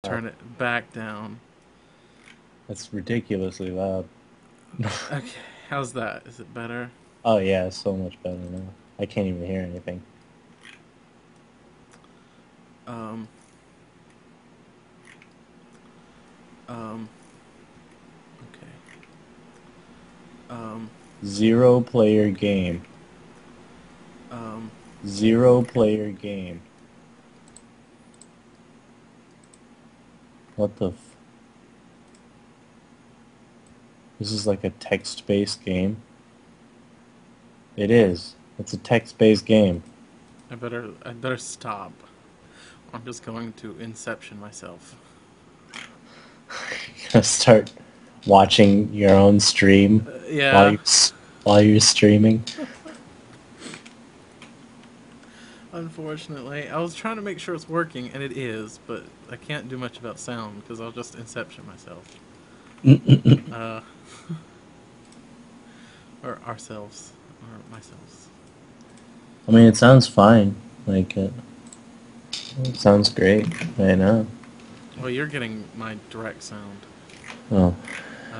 turn it back down. That's ridiculously loud. Okay, how's that? Is it better? Oh yeah, it's so much better now. I can't even hear anything. Um, um, okay. Um, Zero player game. um, Zero player game. What the f... This is like a text-based game. It is. It's a text-based game. I better stop. I'm just going to inception myself. Gonna start watching your own stream while Yeah. while you're streaming. Unfortunately, I was trying to make sure it's working, and it is, but I can't do much about sound because I'll just inception myself. Uh, or ourselves, or myself. I mean, it sounds fine. Like, it sounds great right now. Well, you're getting my direct sound. Oh,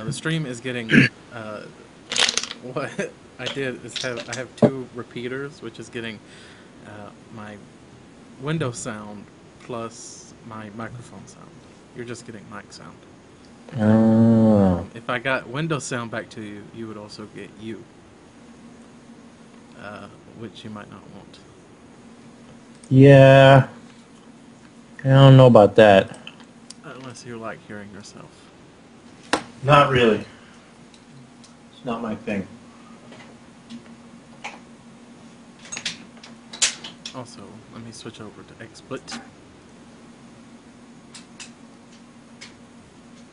The stream is getting. Uh, what I did is I have two repeaters, which is getting my window sound plus my microphone sound. You're just getting mic sound. oh, If I got window sound back to you, you would also get you, uh, which you might not want. yeah. I don't know about that. Unless you like hearing yourself. Not really. It's not my thing. Also, let me switch over to XSplit.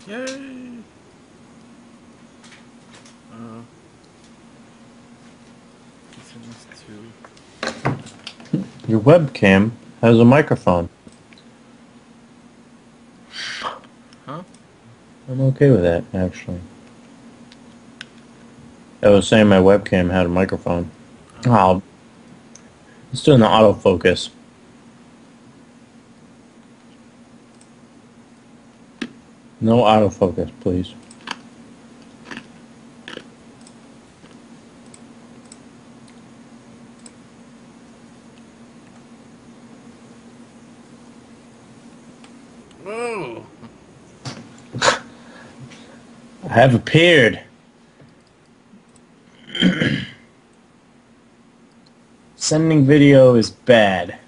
Yay! Uh, send this Your webcam has a microphone. huh? I'm okay with that, actually. I was saying my webcam had a microphone. Oh. Oh, it's doing the autofocus. No autofocus, please. Whoa! I have appeared. Sending video is bad.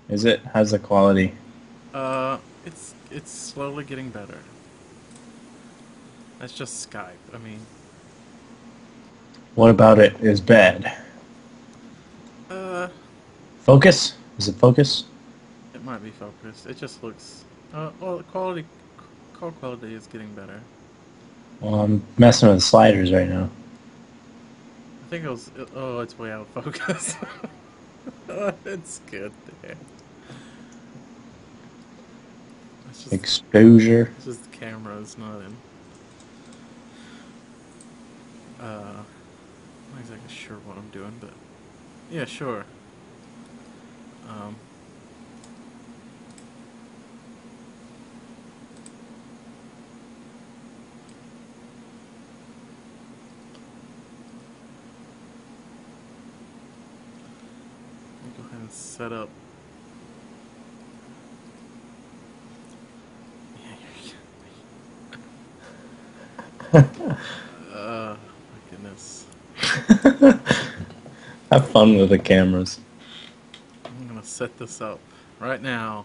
Is it? How's the quality? It's slowly getting better. That's just Skype. I mean, What about it is bad? uh, Focus? Is it focus? it might be focused. It just looks. Well, call quality is getting better. Well, I'm messing with the sliders right now. I think it was. Oh, it's way out of focus. It's good there. It's just. Exposure. It's just the camera is not in. I'm not exactly sure what I'm doing, but yeah, sure. Um, I'll go ahead and set up. My goodness. Have fun with the cameras. I'm gonna set this up right now.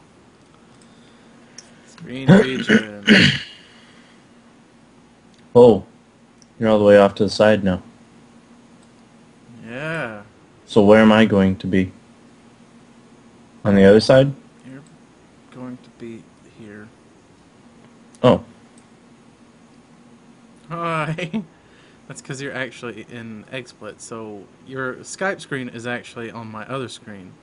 Screen region. Oh, you're all the way off to the side now. Yeah. So where am I going to be? On the other side? You're going to be here. Oh. Hi. That's because you're actually in XSplit. So your Skype screen is actually on my other screen,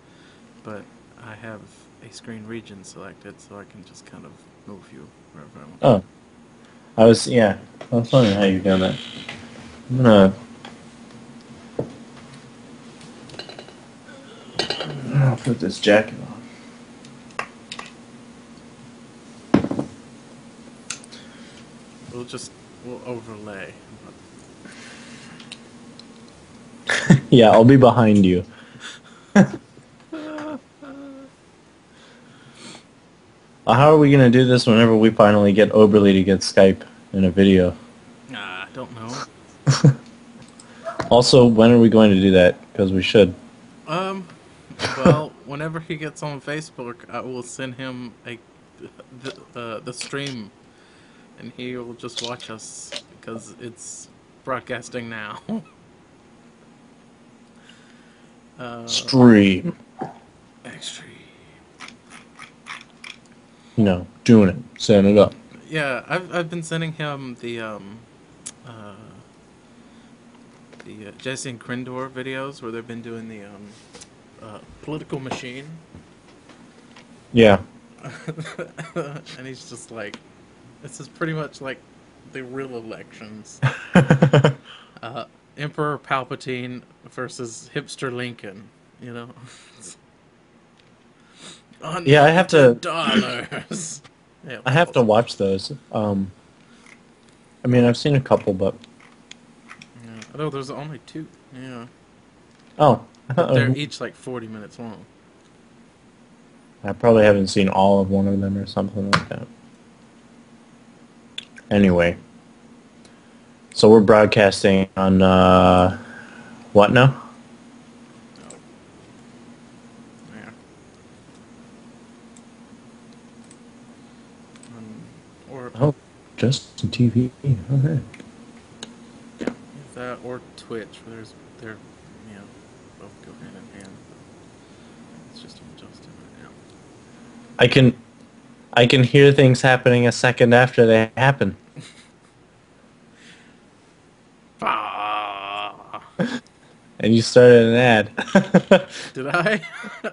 but I have a screen region selected, so I can just kind of move you wherever I want. Oh. Yeah. I was wondering how you're doing that. I'm gonna... I'll put this jacket on. we'll overlay. Yeah, I'll be behind you. How are we gonna do this whenever we finally get Oberly to get Skype in a video? I don't know. Also, when are we going to do that? Because we should. Well, whenever he gets on Facebook, I will send him the stream, and he will just watch us because it's broadcasting now. Stream. Extreme. No, doing it. Setting it up. Yeah, I've been sending him the Jesse and Krindor videos where they've been doing the political machine. Yeah. And he's just like, this is pretty much like the real elections. Emperor Palpatine versus hipster Lincoln, you know? Yeah, I have to. $100. Yeah, I have to watch those. I mean, I've seen a couple, but. Yeah. Although there's only 2. Yeah. Oh. They're each like 40 minutes long. I probably haven't seen all of one of them or something like that. Anyway. So we're broadcasting on, what now? Yeah. Or Oh, just TV. Okay. yeah, that or Twitch, where they're both go hand in hand. It's just adjusting right now. I can hear things happening a second after they happen. Ah. And you started an ad. Did I?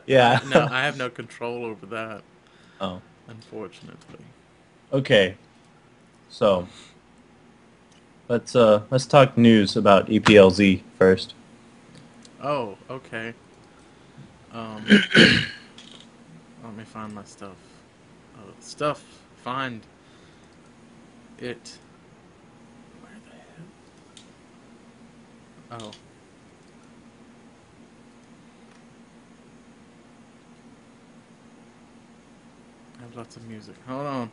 Yeah. No, I have no control over that. Oh. Unfortunately. Okay. So let's talk news about EPLZ first. Oh, okay. Let me find my stuff. Find it. Where the hell? Oh. I have lots of music. Hold on.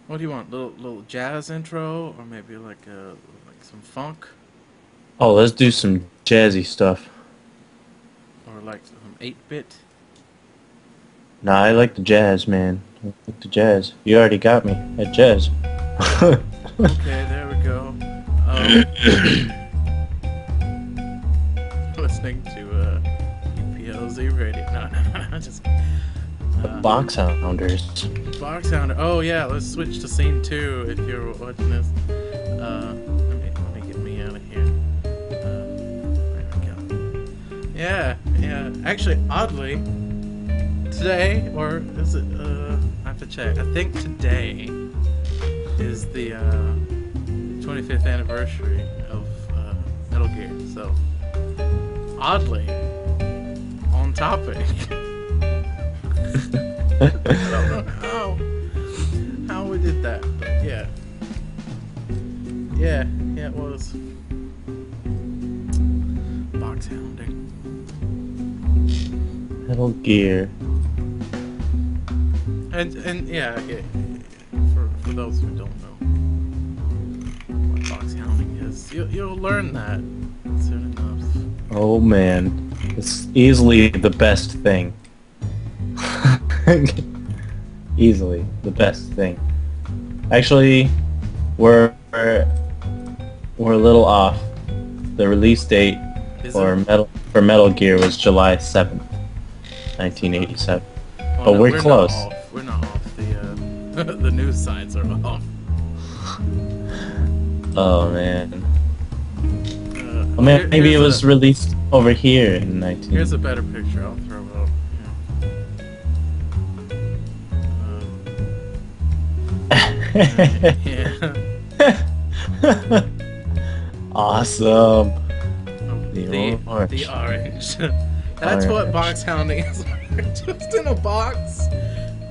What do you want? Little jazz intro, or maybe like some funk, Oh, let's do some jazzy stuff. or like some 8-bit? Nah, I like the jazz, man. I like the jazz. You already got me at jazz. Okay, there we go. Listening to EPLZ radio. No, just The Boxhounders. Boxhounder. Oh yeah, let's switch to scene 2 if you're watching this. Let me get me out of here. There we go. Yeah. Actually, oddly, today, or is it? I have to check. I think today is the 25th anniversary of Metal Gear. So, oddly, on topic. I don't know how we did that, but yeah, it was Boxhounding. Metal Gear. And yeah, for those who don't know what Boxhounding is, you'll learn that soon enough. Oh man, it's easily the best thing. Easily the best thing. Actually, we're a little off. The release date for Metal Gear was July 7th, 1987. Oh, But no, we're close. We're not off. The news sites are off. Oh man. Well, Maybe it was released over here in 19. Here's a better picture. I'll throw it up. Yeah. Awesome. The orange. That's what box hounding is. Just in a box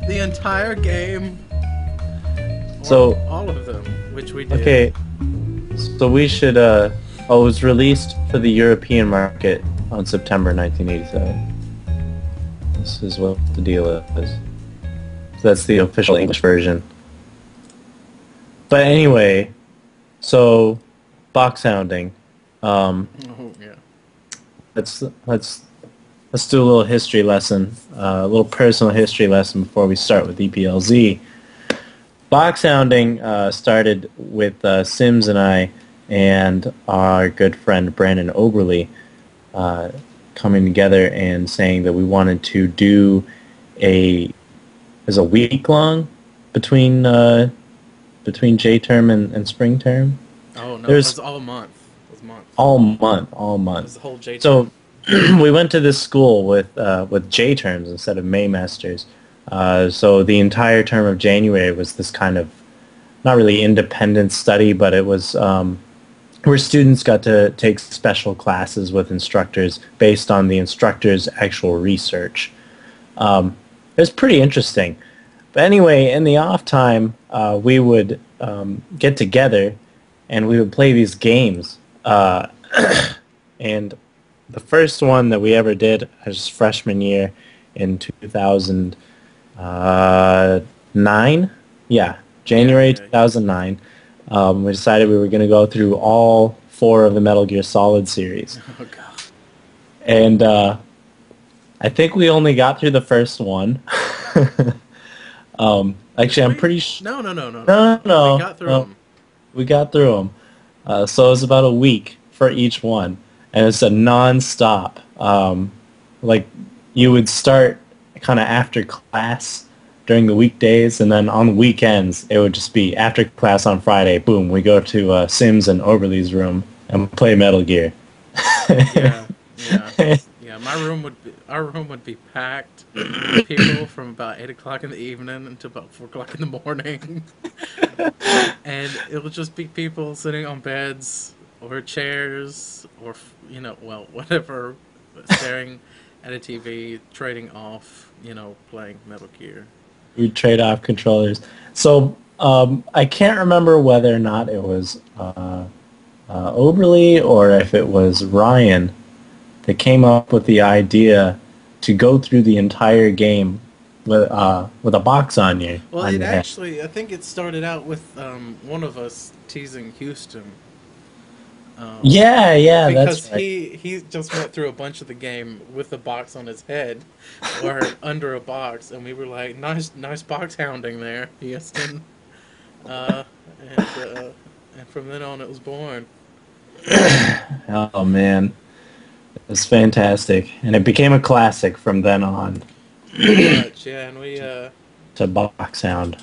the entire game, or So, all of them, which we did. okay, so we should, oh, it was released for the European market on September 1987. This is what the deal is. So that's the official English version. But anyway, so box hounding. Um, Oh yeah. let's let's let's do a little history lesson, a little personal history lesson before we start with EPLZ. Box hounding started with Sims and I and our good friend Brandon Oberly coming together and saying that we wanted to do a as a week long between between J term and spring term. Oh no, it There's was all month. It was month. all It was month. the whole J So term. we went to this school with J terms instead of Maymasters. So the entire term of January was this kind of not really independent study, but it was where students got to take special classes with instructors based on the instructor's actual research. It was pretty interesting. But anyway, in the off time, we would get together and we would play these games. And the first one that we ever did was freshman year in 2009. Yeah, January Yeah. 2009. We decided we were going to go through all four of the Metal Gear Solid series. Oh god. And I think we only got through the first one. Actually, I'm pretty sure. No. We No, got through no, them. we got through them. So it was about a week for each one, and it's a non-stop. Like you would start kind of after class during the weekdays, and then on the weekends it would just be after class on Friday. Boom, we go to Sims and Overly's room and play Metal Gear. Yeah, yeah. Our room would be packed with people from about 8 o'clock in the evening until about 4 o'clock in the morning, and it would just be people sitting on beds or chairs or well, whatever, staring at a TV, trading off, playing Metal Gear. We trade off controllers. So I can't remember whether or not it was Oberly or if it was Ryan that came up with the idea to go through the entire game with a box on you Well, on it your head. actually, I think it started out with one of us teasing Houston. Um, Yeah, yeah, that's because right. he just went through a bunch of the game with a box on his head or under a box, and we were like, nice box hounding there, Houston. Uh, and uh, and from then on, it was born. Oh man, it was fantastic, and it became a classic from then on Pretty much, yeah. And we to box sound.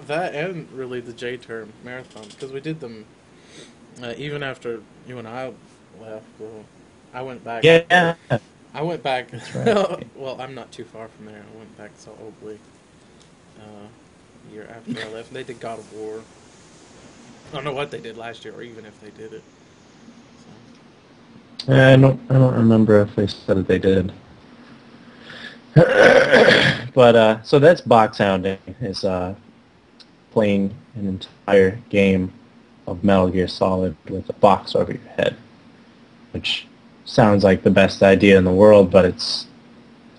that and really the J term marathons because we did them even after you and I left. I went back. Yeah, I went back. that's right. Well, I'm not too far from there. I went back to Oakley year after I left. They did God of War. I don't know what they did last year, or even if they did it. Yeah, I don't remember if they said that they did. But so that's box hounding is playing an entire game of Metal Gear Solid with a box over your head, which sounds like the best idea in the world, but it's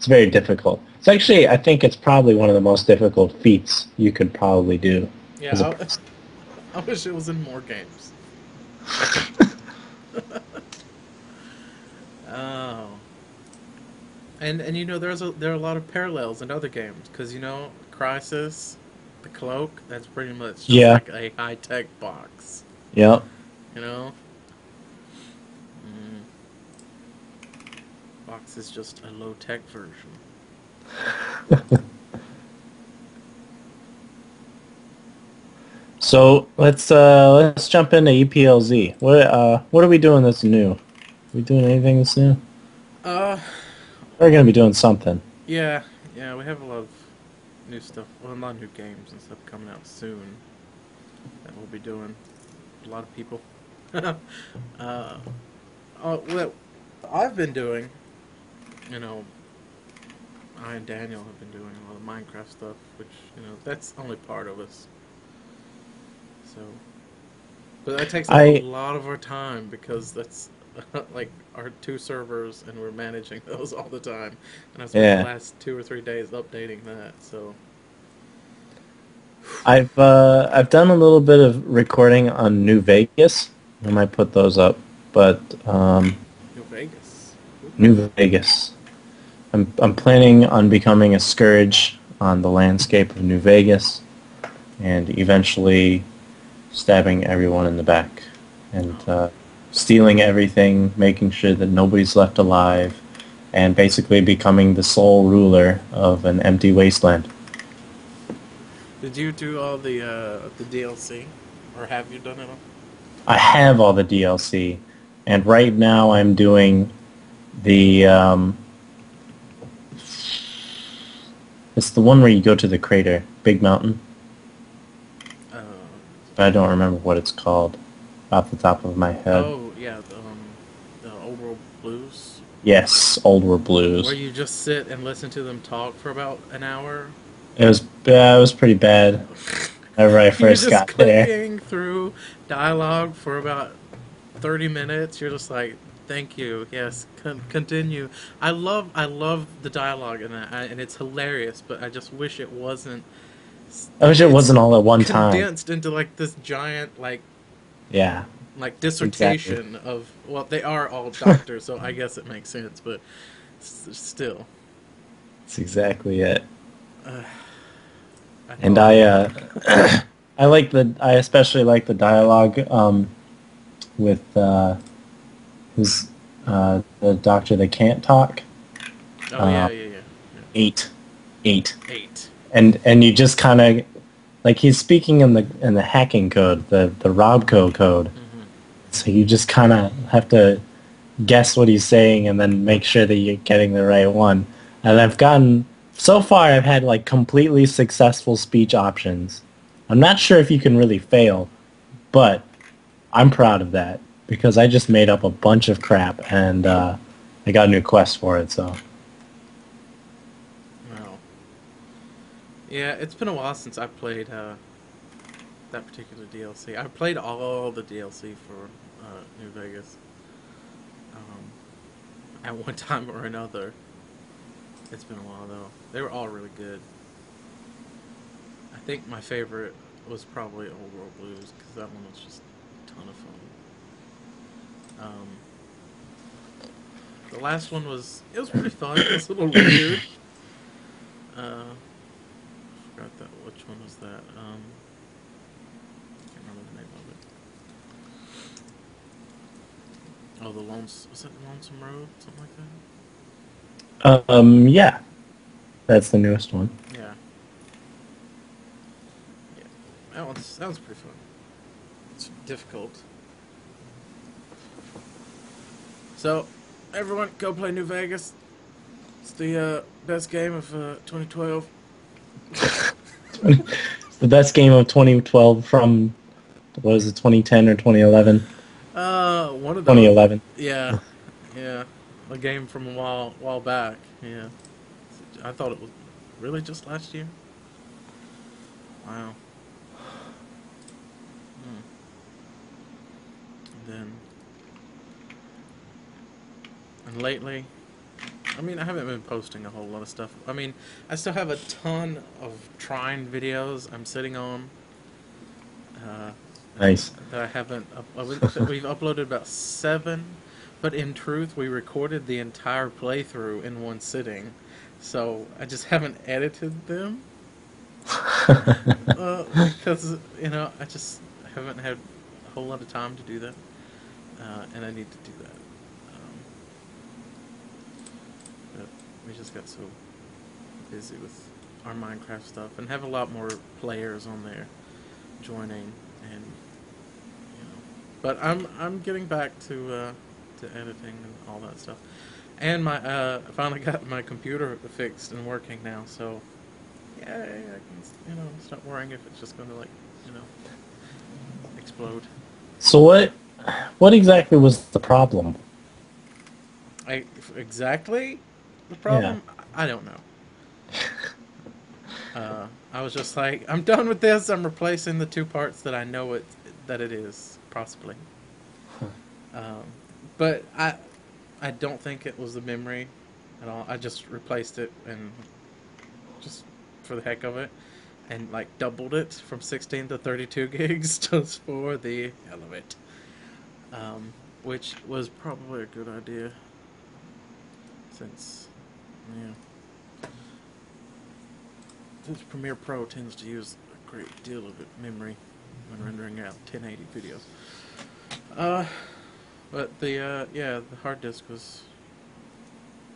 very difficult. It's actually, I think it's probably one of the most difficult feats you could probably do as a Yeah, I wish it was in more games. Oh, and there are a lot lot of parallels in other games because Crisis, the cloak. That's pretty much just Yeah, like a high tech box. yeah. You know, mm, box is just a low tech version. So let's jump into EPLZ. What are we doing that's new? Are we doing anything that's new? Uh, We're gonna be doing something. yeah. We have a lot of new stuff. Well, a lot of new games and stuff coming out soon that we'll be doing. A lot of people. uh, what I've been doing, you know, I and Daniel have been doing a lot of Minecraft stuff, which that's only part of us. So, but that takes up a I lot of our time because that's like our two servers, and we're managing those all the time. And I spent the yeah. last 2 or 3 days updating that. So, I've done a little bit of recording on New Vegas. I might put those up, but New Vegas. Ooh. New Vegas. I'm planning on becoming a scourge on the landscape of New Vegas, and eventually stabbing everyone in the back, and stealing everything, making sure that nobody's left alive, and basically becoming the sole ruler of an empty wasteland. Did you do all the DLC, or have you done it all? I have all the DLC, and right now I'm doing the it's the one where you go to the crater, Big Mountain. Uh, I don't remember what it's called off the top of my head. oh yeah, the Old World Blues, Yes, Old World where Blues. you just sit and listen to them talk for about an hour. It was pretty bad whenever I You're first just got there. clicking through dialogue for about 30 minutes. You're just like, thank you, yes, continue. I love the dialogue in that, and it's hilarious. But I just wish it wasn't. I wish it It's wasn't all at one time. condensed into like this giant Yeah, like exactly. dissertation of, well, they are all doctors, so I guess it makes sense. But still, That's exactly it. uh, I And thought. I especially like the dialogue with who's the doctor that can't talk. Oh yeah, Uh, yeah, yeah, yeah. 8, 8, 8. and you just kind of like he's speaking in the hacking code, the Robco code. Hmm. So you just kind of have to guess what he's saying and then make sure that you're getting the right one. And so far I've had like completely successful speech options. I'm not sure if you can really fail, but I'm proud of that because I just made up a bunch of crap and I got a new quest for it. So Well, yeah, it's been a while since I played that particular DLC. I played all the DLC for New Vegas at one time or another. It's been a while though. They were all really good. I think my favorite was probably Old World Blues because that one was just a ton of fun. The last one was pretty fun. It was a little weird. Forgot that which one was that. Can't remember the name of it. Oh, was that Lonesome Road? Something like yeah, that's the newest one. that. Yeah, yeah. That was pretty fun. It's difficult. So, everyone, go play New Vegas. It's the best game of 2012. It's the best game of 2012 from what was it, 2010 or 2011? One of those. 2011. Yeah, yeah. A game from a while back. Yeah. I thought it was really just last year. Wow. Hmm. And then, and lately, I mean, I haven't been posting a whole lot of stuff. I mean, I still have a ton of Trine videos I'm sitting on. Uh, Nice. that I haven't that we've uploaded about 7, but in truth we recorded the entire playthrough in one sitting, so I just haven't edited them because I just haven't had a whole lot of time to do that, and I need to do that. But we just got so busy with our Minecraft stuff and have a lot more players on there joining, and but I'm getting back to editing and all that stuff, and I finally got my computer fixed and working now, so yeah, I can stop worrying if it's just going to you know explode. So what exactly was the problem? I exactly the Yeah. problem, I don't know. I was just like, I'm done with this. I'm replacing the two parts that I know it is possibly. Um, but I don't think it was the memory at all. I just replaced it and just for the heck of it, and like doubled it from 16 to 32 gigs just for the hell of it. Which was probably a good idea since, yeah, since Premiere Pro tends to use a great deal of memory when rendering out 1080 videos. Uh, but the yeah, the hard disk was,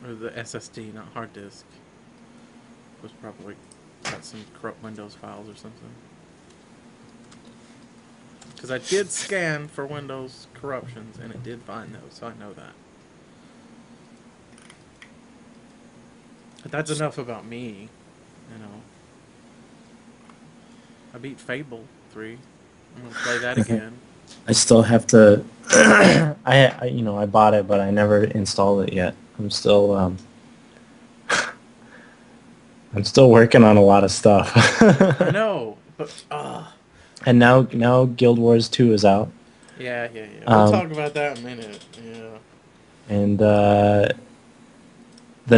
or the SSD, not hard disk, was probably got some corrupt Windows files or something. Because I did scan for Windows corruptions and it did find those, so I know that. But that's enough about me, you know. I beat Fable 3. I'm gonna play that again. I still have to. I bought it, but I never installed it yet. I'm still working on a lot of stuff. I know, but And now Guild Wars 2 is out. yeah, yeah, yeah. We'll talk about that in a minute. Yeah. And the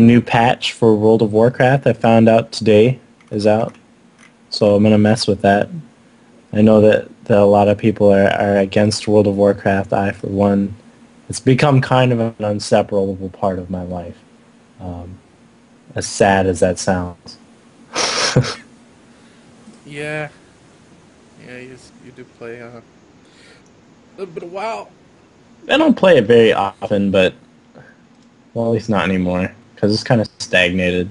new patch for World of Warcraft I found out today is out. So I'm gonna mess with that. I know that a lot of people are against World of Warcraft. I, for one, it's become kind of an inseparable part of my life. As sad as that sounds. Yeah. Yeah, you do play a little bit of WoW. I don't play it very often, but, well, at least not anymore, because it's kind of stagnated.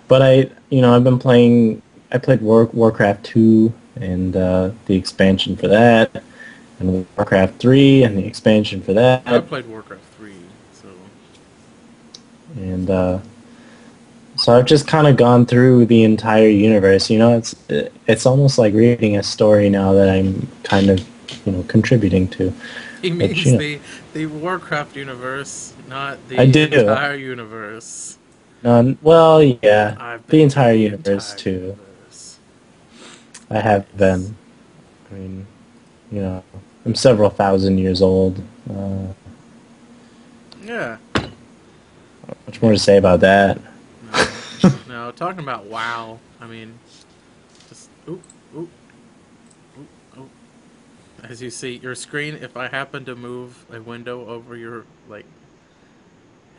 But I've been playing, I played Warcraft 2 and the expansion for that, and Warcraft 3 and the expansion for that. I played Warcraft 3, so... And so I've just kind of gone through the entire universe. It's almost like reading a story now that I'm kind of, contributing to. He means the Warcraft universe, not the I do. entire universe. Well, yeah, I've the been entire to the universe entire too. universe. I have been. I mean, I'm several thousand years old. Yeah. Much more to say about that. No, talking about WoW, I mean, just, oop, oop, oop, oop. As you see, your screen, if I happen to move a window over your, like,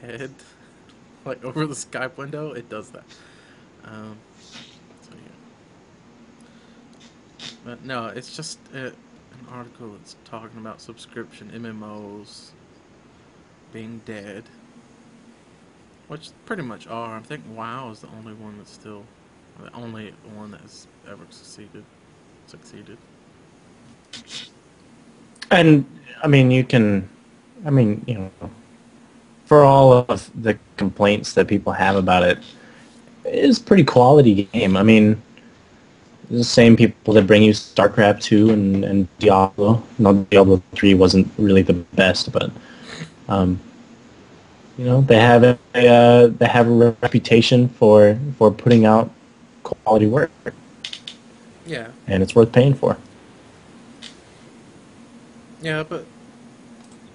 head, like over the Skype window, it does that. So yeah. But no, it's just an article that's talking about subscription MMOs being dead. Which pretty much are. I think WoW is the only one that's still, the only one that's ever succeeded. And I mean, for all of the complaints that people have about it, it's a pretty quality game. I mean, the same people that bring you StarCraft 2 and Diablo. No, Diablo 3 wasn't really the best, but they have a reputation for putting out quality work. Yeah. And it's worth paying for. Yeah, but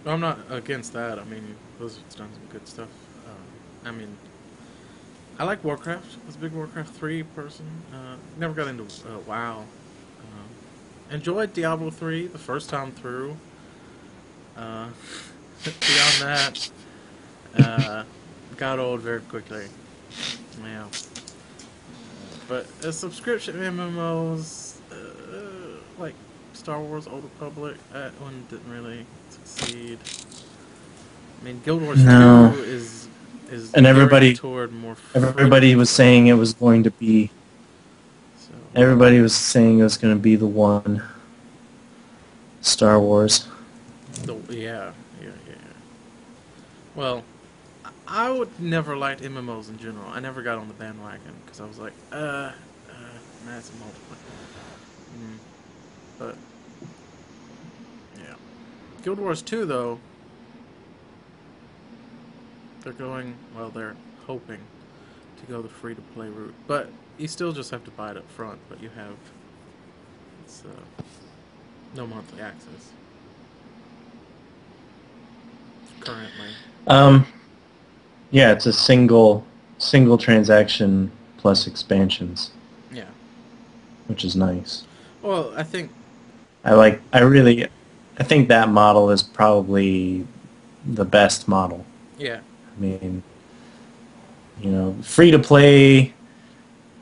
I'm not against that. I mean, Blizzard's done some good stuff. I mean, I like Warcraft. I was a big Warcraft 3 person. Never got into WoW. Enjoyed Diablo 3 the first time through. Beyond that, got old very quickly. Yeah. But subscription MMOs, like Star Wars Old Republic, that one didn't really succeed. I mean, Guild Wars 2 is and everybody toward more. Everybody was saying it was going to be. So. Everybody was saying it was going to be the one. Star Wars. Yeah. Well, I would never liked MMOs in general. I never got on the bandwagon because I was like, massive multiplayer. But yeah, Guild Wars 2 though, they're hoping to go the free-to-play route. But you still just have to buy it up front, but you have it's, no monthly access currently. Um, yeah, it's a single transaction plus expansions, Yeah. which is nice. Well, I think I think that model is probably the best model. yeah, I mean, free to play,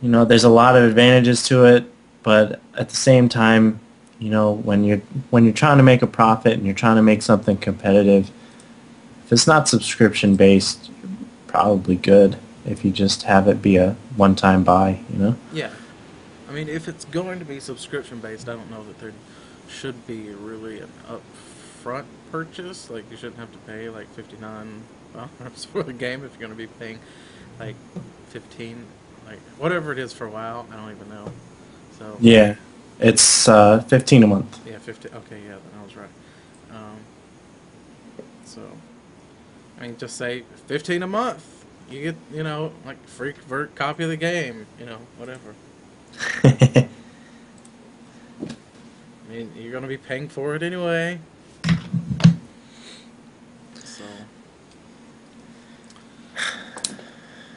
there's a lot of advantages to it, but at the same time, when you're trying to make a profit and you're trying to make something competitive, if it's not subscription based, you're probably good if you just have it be a one-time buy. yeah. I mean, if it's going to be subscription based, I don't know that there should be really an upfront purchase. Like you shouldn't have to pay like $59 for the game if you're going to be paying like 15, like whatever it is for a while. I don't even know. So Yeah, it's 15 a month. yeah, 50. Okay, yeah, then I was right. Um, so I mean, just say 15 a month. You get like free copy of the game. Whatever. I mean, you're going to be paying for it anyway. So,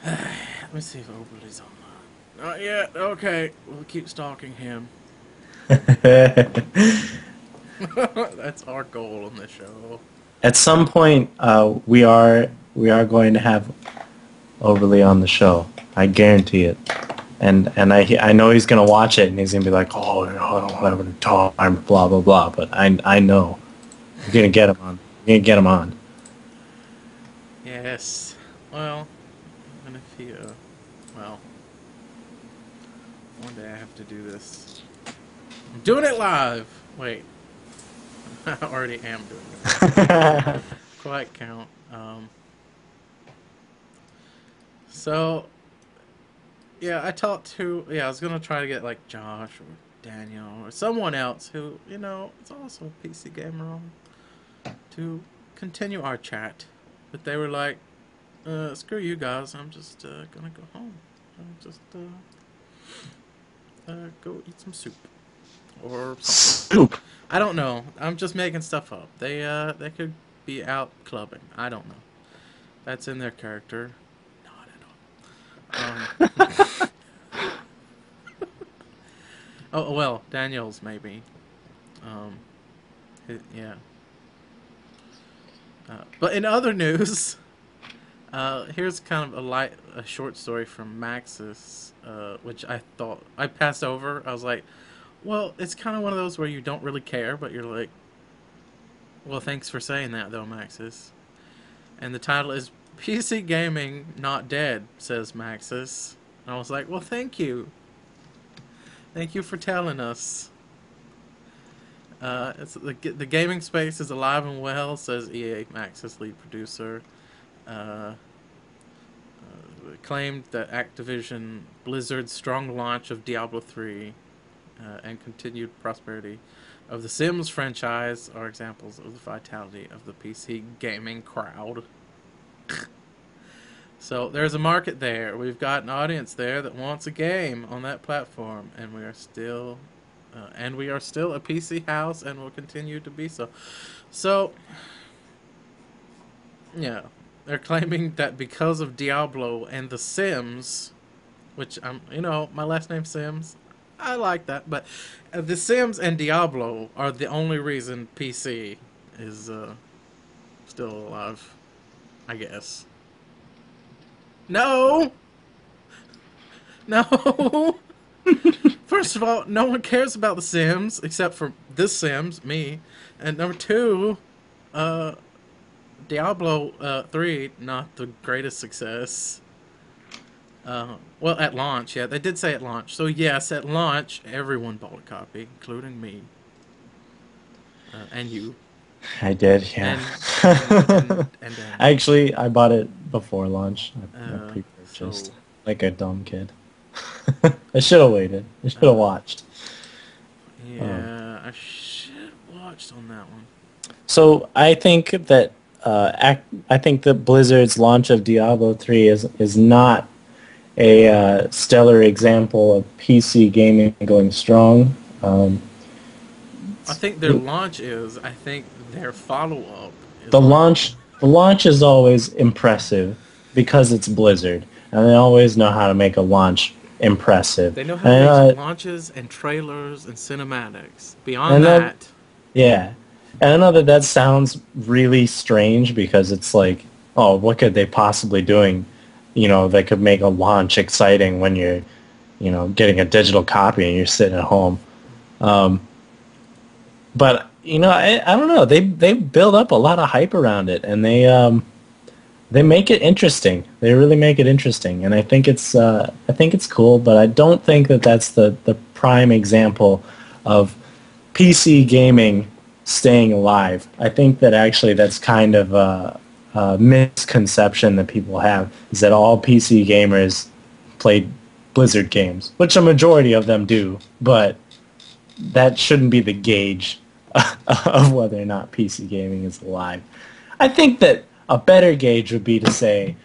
let me see if Oberly's online. Not yet. Okay, we'll keep stalking him. That's our goal on this show. At some point, we are going to have Overly on the show. I guarantee it. And I know he's gonna watch it and he's gonna be like, oh, I don't have any time, blah blah blah. But I know we're gonna get him on. We're gonna get him on. Yes. Well, and if he, well, one day I have to do this. I'm doing it live. Wait, I already am doing it. Quite count. So. Yeah, I was gonna try to get like Josh or Daniel or someone else who, is also a PC gamer on to continue our chat. But they were like, screw you guys, I'm just gonna go home. I'm just go eat some soup. Or something. Soup. I don't know. I'm just making stuff up. They could be out clubbing. I don't know. That's in their character. Oh well, Daniel's maybe. Yeah. But in other news, here's kind of a short story from Maxis, which I thought I passed over. I was like, well, it's kind of one of those where you don't really care, but you're like, well, thanks for saying that though, Maxis. And the title is PC Gaming Not Dead, says Maxis. And I was like, well, thank you. Thank you for telling us. It's the gaming space is alive and well, says EA Maxis lead producer. Claimed that Activision Blizzard's strong launch of Diablo 3 and continued prosperity of the Sims franchise are examples of the vitality of the PC gaming crowd. So there's a market there. We've got an audience there that wants a game on that platform, and we are still a PC house, and will continue to be so. So, yeah, they're claiming that because of Diablo and The Sims, which my last name's Sims, I like that, but The Sims and Diablo are the only reason PC is still alive, I guess. No! No! First of all, no one cares about The Sims, except for this Sims, me. And number two, Diablo 3, not the greatest success. Well, at launch, yeah, they did say at launch. So yes, at launch, everyone bought a copy, including me. And you. I did, yeah. And Actually, I bought it before launch. I pre-purchased. So, like a dumb kid. I should have waited. I should have watched. Yeah, I should have watched on that one. So I think that Blizzard's launch of Diablo 3 is not a stellar example of PC gaming going strong. I think their launch is. I think their follow-up is the like. launch the launch is always impressive because it's Blizzard, and they always know how to make a launch impressive. They know how to And make uh, launches and trailers and cinematics. Beyond and then that, yeah, and I know that that sounds really strange because it's like, oh, what could they possibly doing? They could make a launch exciting when you're, getting a digital copy and you're sitting at home. Um, but I don't know. They build up a lot of hype around it, and they make it interesting. They really make it interesting, and I think it's cool. But I don't think that that's the prime example of PC gaming staying alive. I think that actually that's kind of a misconception that people have, is that all PC gamers play Blizzard games, which a majority of them do, but that shouldn't be the gauge of whether or not PC gaming is alive. I think that a better gauge would be to say,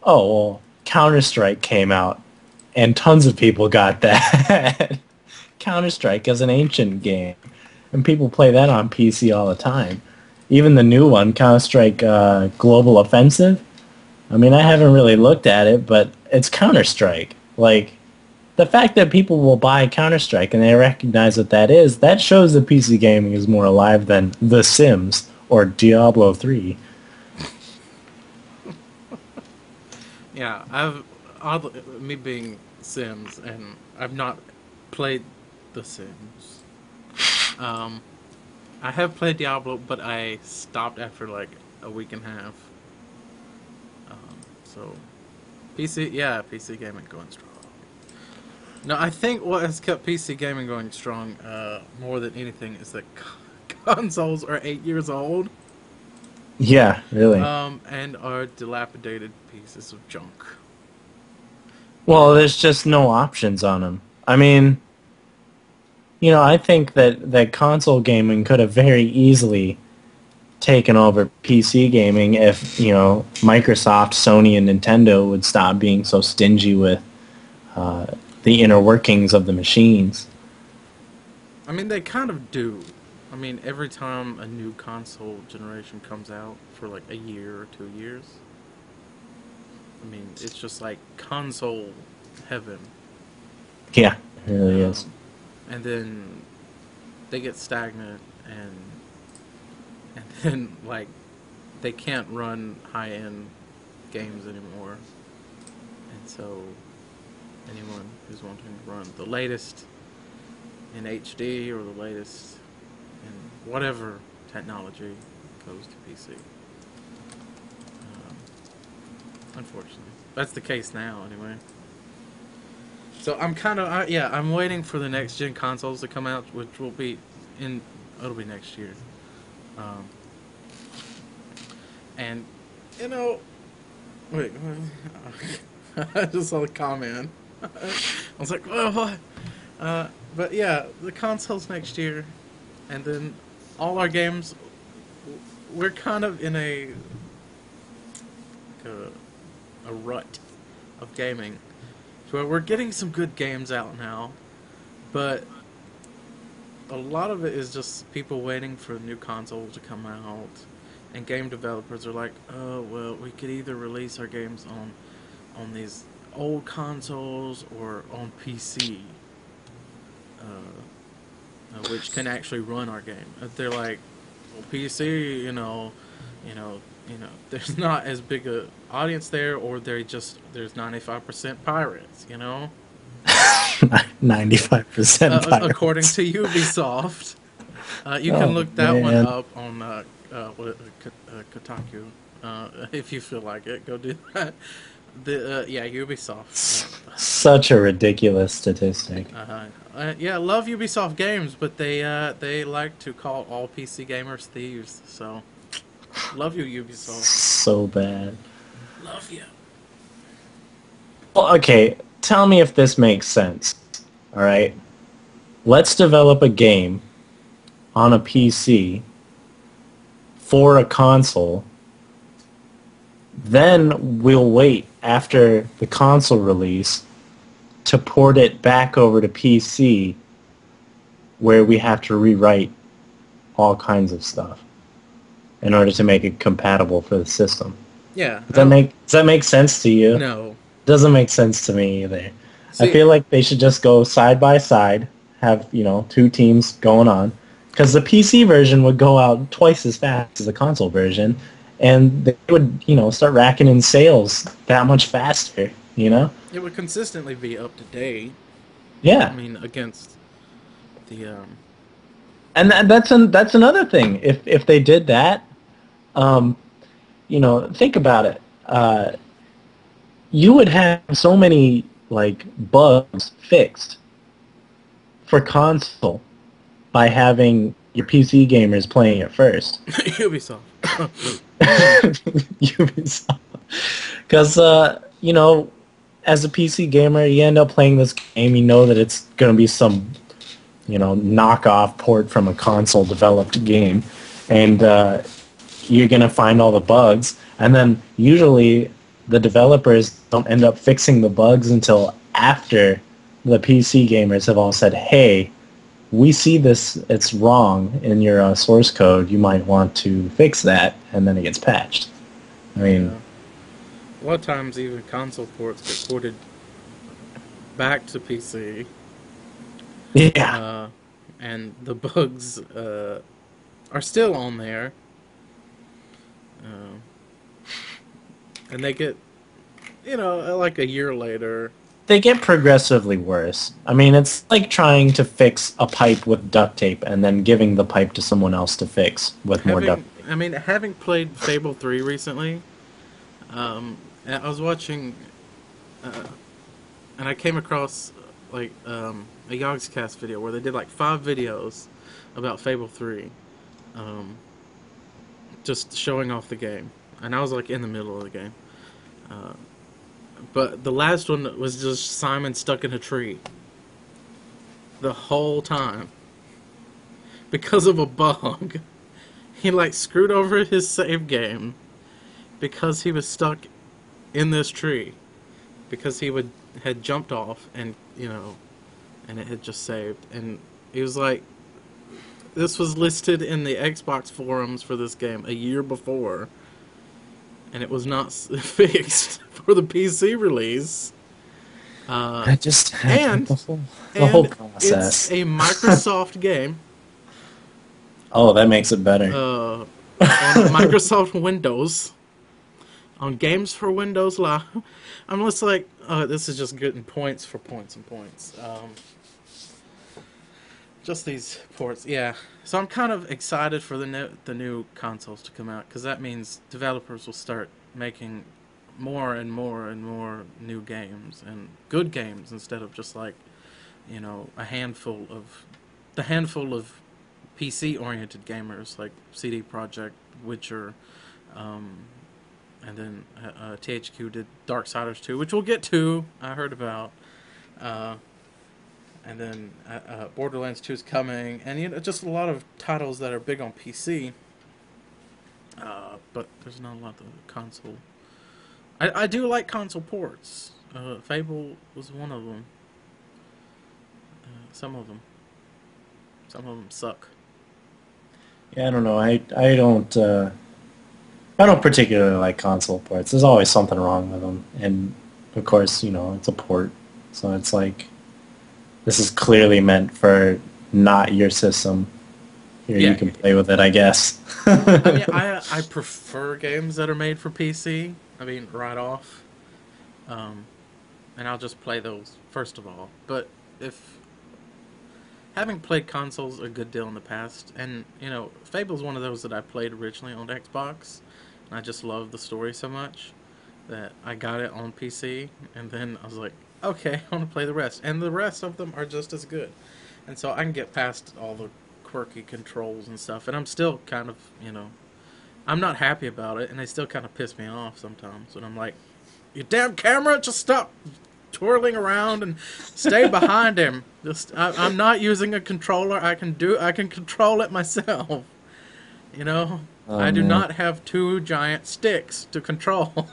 oh, well, Counter-Strike came out and tons of people got that. Counter-Strike is an ancient game, and people play that on PC all the time. Even the new one, Counter-Strike Global Offensive, I mean, I haven't really looked at it, but it's Counter-Strike. Like, the fact that people will buy Counter-Strike and they recognize what that is, that shows that PC gaming is more alive than The Sims or Diablo 3. yeah, me being Sims, and I've not played The Sims. I have played Diablo, but I stopped after like a week and a half. So, PC gaming going strong. No, I think what has kept PC gaming going strong more than anything is that consoles are 8 years old. Yeah, really. And are dilapidated pieces of junk. Well, there's just no options on them. I mean, I think that console gaming could have very easily taken over PC gaming if, Microsoft, Sony, and Nintendo would stop being so stingy with the inner workings of the machines. I mean, they kind of do. I mean, every time a new console generation comes out for like a year or 2 years, I mean, it's just like console heaven. Yeah, it really is. And then they get stagnant, and then like they can't run high end games anymore, and so anyone who's wanting to run the latest in HD or the latest in whatever technology goes to PC. Unfortunately, that's the case now anyway. So I'm kind of I'm waiting for the next gen consoles to come out, which will be it'll be next year. And wait, I just saw the comment. I was like, well, what? But yeah, the consoles next year, and then all our games. We're kind of in a rut of gaming, where we're getting some good games out now, but a lot of it is just people waiting for a new console to come out, and game developers are like, oh well, we could either release our games on these old consoles or on PC, which can actually run our game. They're like, well, PC, there's not as big a audience there, or there's 95% pirates, 95% pirates. According to Ubisoft. You can look that one up on Kotaku, if you feel like it. Go do that. Ubisoft. Such a ridiculous statistic. Love Ubisoft games, but they like to call all PC gamers thieves. So, love you, Ubisoft. So bad. Love you. Well, okay, tell me if this makes sense. All right, let's develop a game on a PC for a console. Then we'll wait after the console release to port it back over to PC, where we have to rewrite all kinds of stuff in order to make it compatible for the system. Yeah. Does that make sense to you? No. Doesn't make sense to me either. I See, feel like they should just go side by side, have, two teams going on, because the PC version would go out twice as fast as the console version, and they would, start racking in sales that much faster, it would consistently be up to date. I Yeah. mean, against the And that's another thing. If they did that, um, think about it. You would have so many like bugs fixed for console by having your PC gamers playing it first. Ubisoft. Ubisoft. Because as a PC gamer, you end up playing this game. You know that it's going to be some knockoff port from a console developed game, and you're going to find all the bugs, and then usually the developers don't end up fixing the bugs until after the PC gamers have all said, hey, we see this, it's wrong in your source code, you might want to fix that, and then it gets patched. I mean... Yeah. A lot of times even console ports get ported back to PC. Yeah. And the bugs are still on there. And they get, like a year later. They get progressively worse. I mean, it's like trying to fix a pipe with duct tape and then giving the pipe to someone else to fix with more duct tape. I mean, having played Fable 3 recently, I was watching, and I came across, like, a Yogscast video where they did, like, 5 videos about Fable 3, just showing off the game. And I was, like, in the middle of the game. But the last one was just Simon stuck in a tree the whole time because of a bug. He like screwed over his save game because he was stuck in this tree because he had jumped off and and it had just saved, and he was like, this was listed in the Xbox forums for this game a year before. And it was not fixed for the PC release. I just and the whole process. It's a Microsoft game. Oh, that makes it better. On Microsoft Windows. On Games for Windows Live. I'm just like, this is just getting points for points and points. Just these ports, yeah. So I'm kind of excited for the new consoles to come out, because that means developers will start making more and more and more new games, and good games, instead of just like, a handful of PC-oriented gamers like CD Projekt, Witcher, and then THQ did Darksiders 2, which we'll get to. I heard about. And then Borderlands 2 is coming, and just a lot of titles that are big on PC. But there's not a lot of console. I do like console ports. Fable was one of them. Some of them suck. Yeah, I don't know. I don't particularly like console ports. There's always something wrong with them, and of course, it's a port, so it's like, this is clearly meant for not your system. Here, yeah, you can play with it, I guess. I mean, I prefer games that are made for PC. I mean, right off. And I'll just play those first of all. But having played consoles a good deal in the past, and, Fable's one of those that I played originally on Xbox, and I just love the story so much that I got it on PC, and then I was like, okay, I want to play the rest. And the rest of them are just as good. And so I can get past all the quirky controls and stuff. And I'm still kind of, I'm not happy about it. And they still kind of piss me off sometimes. And I'm like, you damn camera, just stop twirling around and stay behind him. I'm not using a controller. I can control it myself. I do not have 2 giant sticks to control.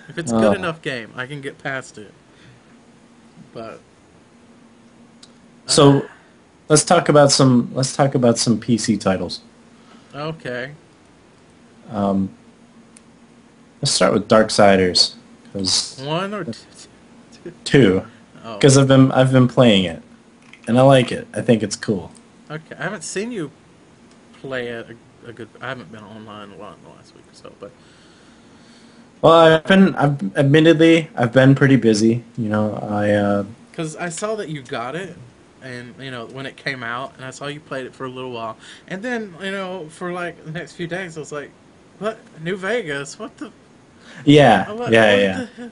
If it's a good enough game, I can get past it. But So let's talk about some PC titles. okay, Um, let's start with Darksiders, because one or two? two, Oh, because I've been playing it, and I like it. I think it's cool. okay. I haven't seen you play it a good. I haven't been online a lot in the last week or so, but Well, I've been pretty busy. You know, because I saw that you got it, and when it came out, and I saw you played it for a little while, and then for like the next few days, I was like, "What? New Vegas? What the? yeah, What? yeah, What yeah. the hell?"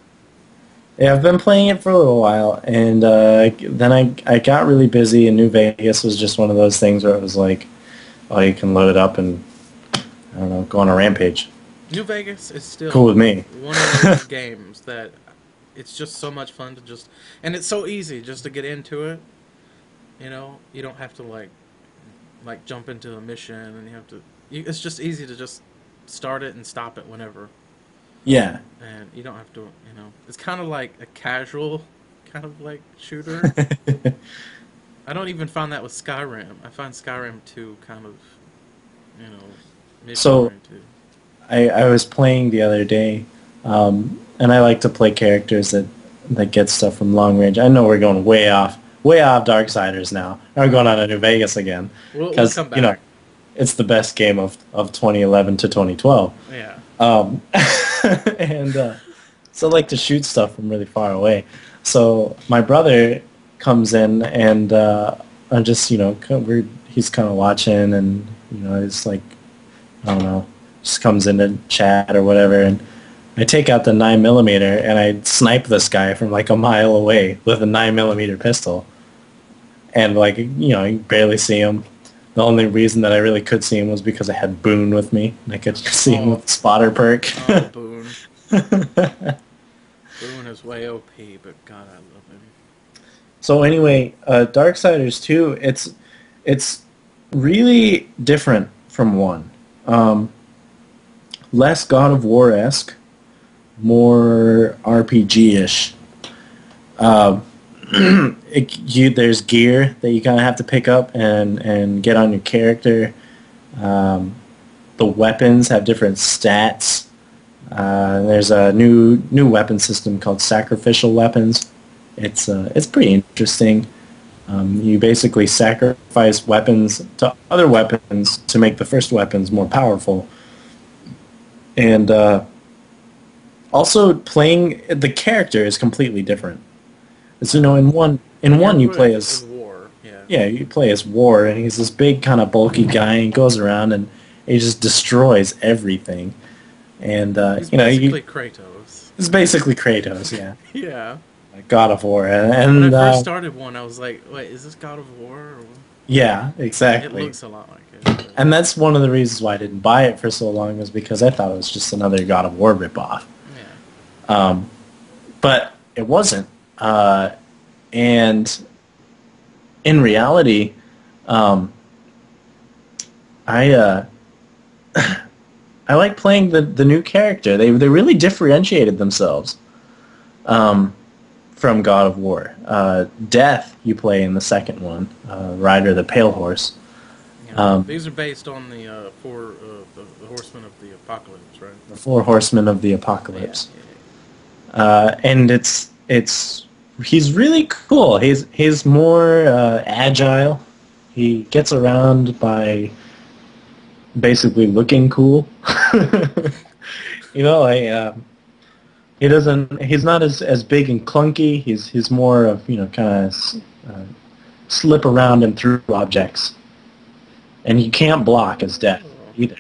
Yeah, I've been playing it for a little while, and then I got really busy, and New Vegas was just one of those things where it was like, oh, you can load it up and, I don't know, go on a rampage. New Vegas is still Cool with me. one of those games that it's just so much fun to just, and it's so easy just to get into it. You don't have to like jump into a mission, and it's just easy to just start it and stop it whenever. Yeah. And you don't have to, it's kind of like a casual kind of like shooter. I don't even find that with Skyrim. I find Skyrim too kind of, mission So oriented. I was playing the other day, and I like to play characters that get stuff from long range. I know we're going way off Darksiders now. Now we're going on to New Vegas again, We'll because come back. it's the best game of 2011 to 2012. Yeah. Um, and so I like to shoot stuff from really far away. So my brother comes in, and I'm just he's kind of watching, and it's like, I don't know, just comes into chat or whatever, and I take out the 9mm and I snipe this guy from like a mile away with a 9mm pistol, and like you barely see him. The only reason that I really could see him was because I had Boone with me, and I could see him with the spotter perk. Oh, Boone. Boone is way OP, but God, I love him. So anyway, Darksiders 2, it's really different from 1. Less God of War-esque, more RPG-ish. There's gear that you kind of have to pick up and get on your character. The weapons have different stats. There's a new weapon system called sacrificial weapons. It's pretty interesting. You basically sacrifice weapons to other weapons to make the first weapons more powerful. And also playing the character is completely different. As in one you play as War. Yeah. yeah, you play as War, and he's this big kind of bulky guy, and he goes around and he just destroys everything. And He's basically Kratos. it's basically Kratos, yeah, Yeah. like God of War, When and I first started one, I was like, "Wait, is this God of War?" Or what? yeah, It exactly. looks a lot like it. But And that's one of the reasons why I didn't buy it for so long, was because I thought it was just another God of War ripoff. yeah. But it wasn't. And in reality, I I like playing the new character. They really differentiated themselves from God of War. Death you play in the second one, Rider the Pale Horse. Yeah. These are based on the the Horsemen of the Apocalypse, right? The Four Horsemen of the Apocalypse. Yeah. And he's really cool. He's more agile. He gets around by basically looking cool. He's not as big and clunky. He's more of kind of slip around and through objects, and you can't block as Death either.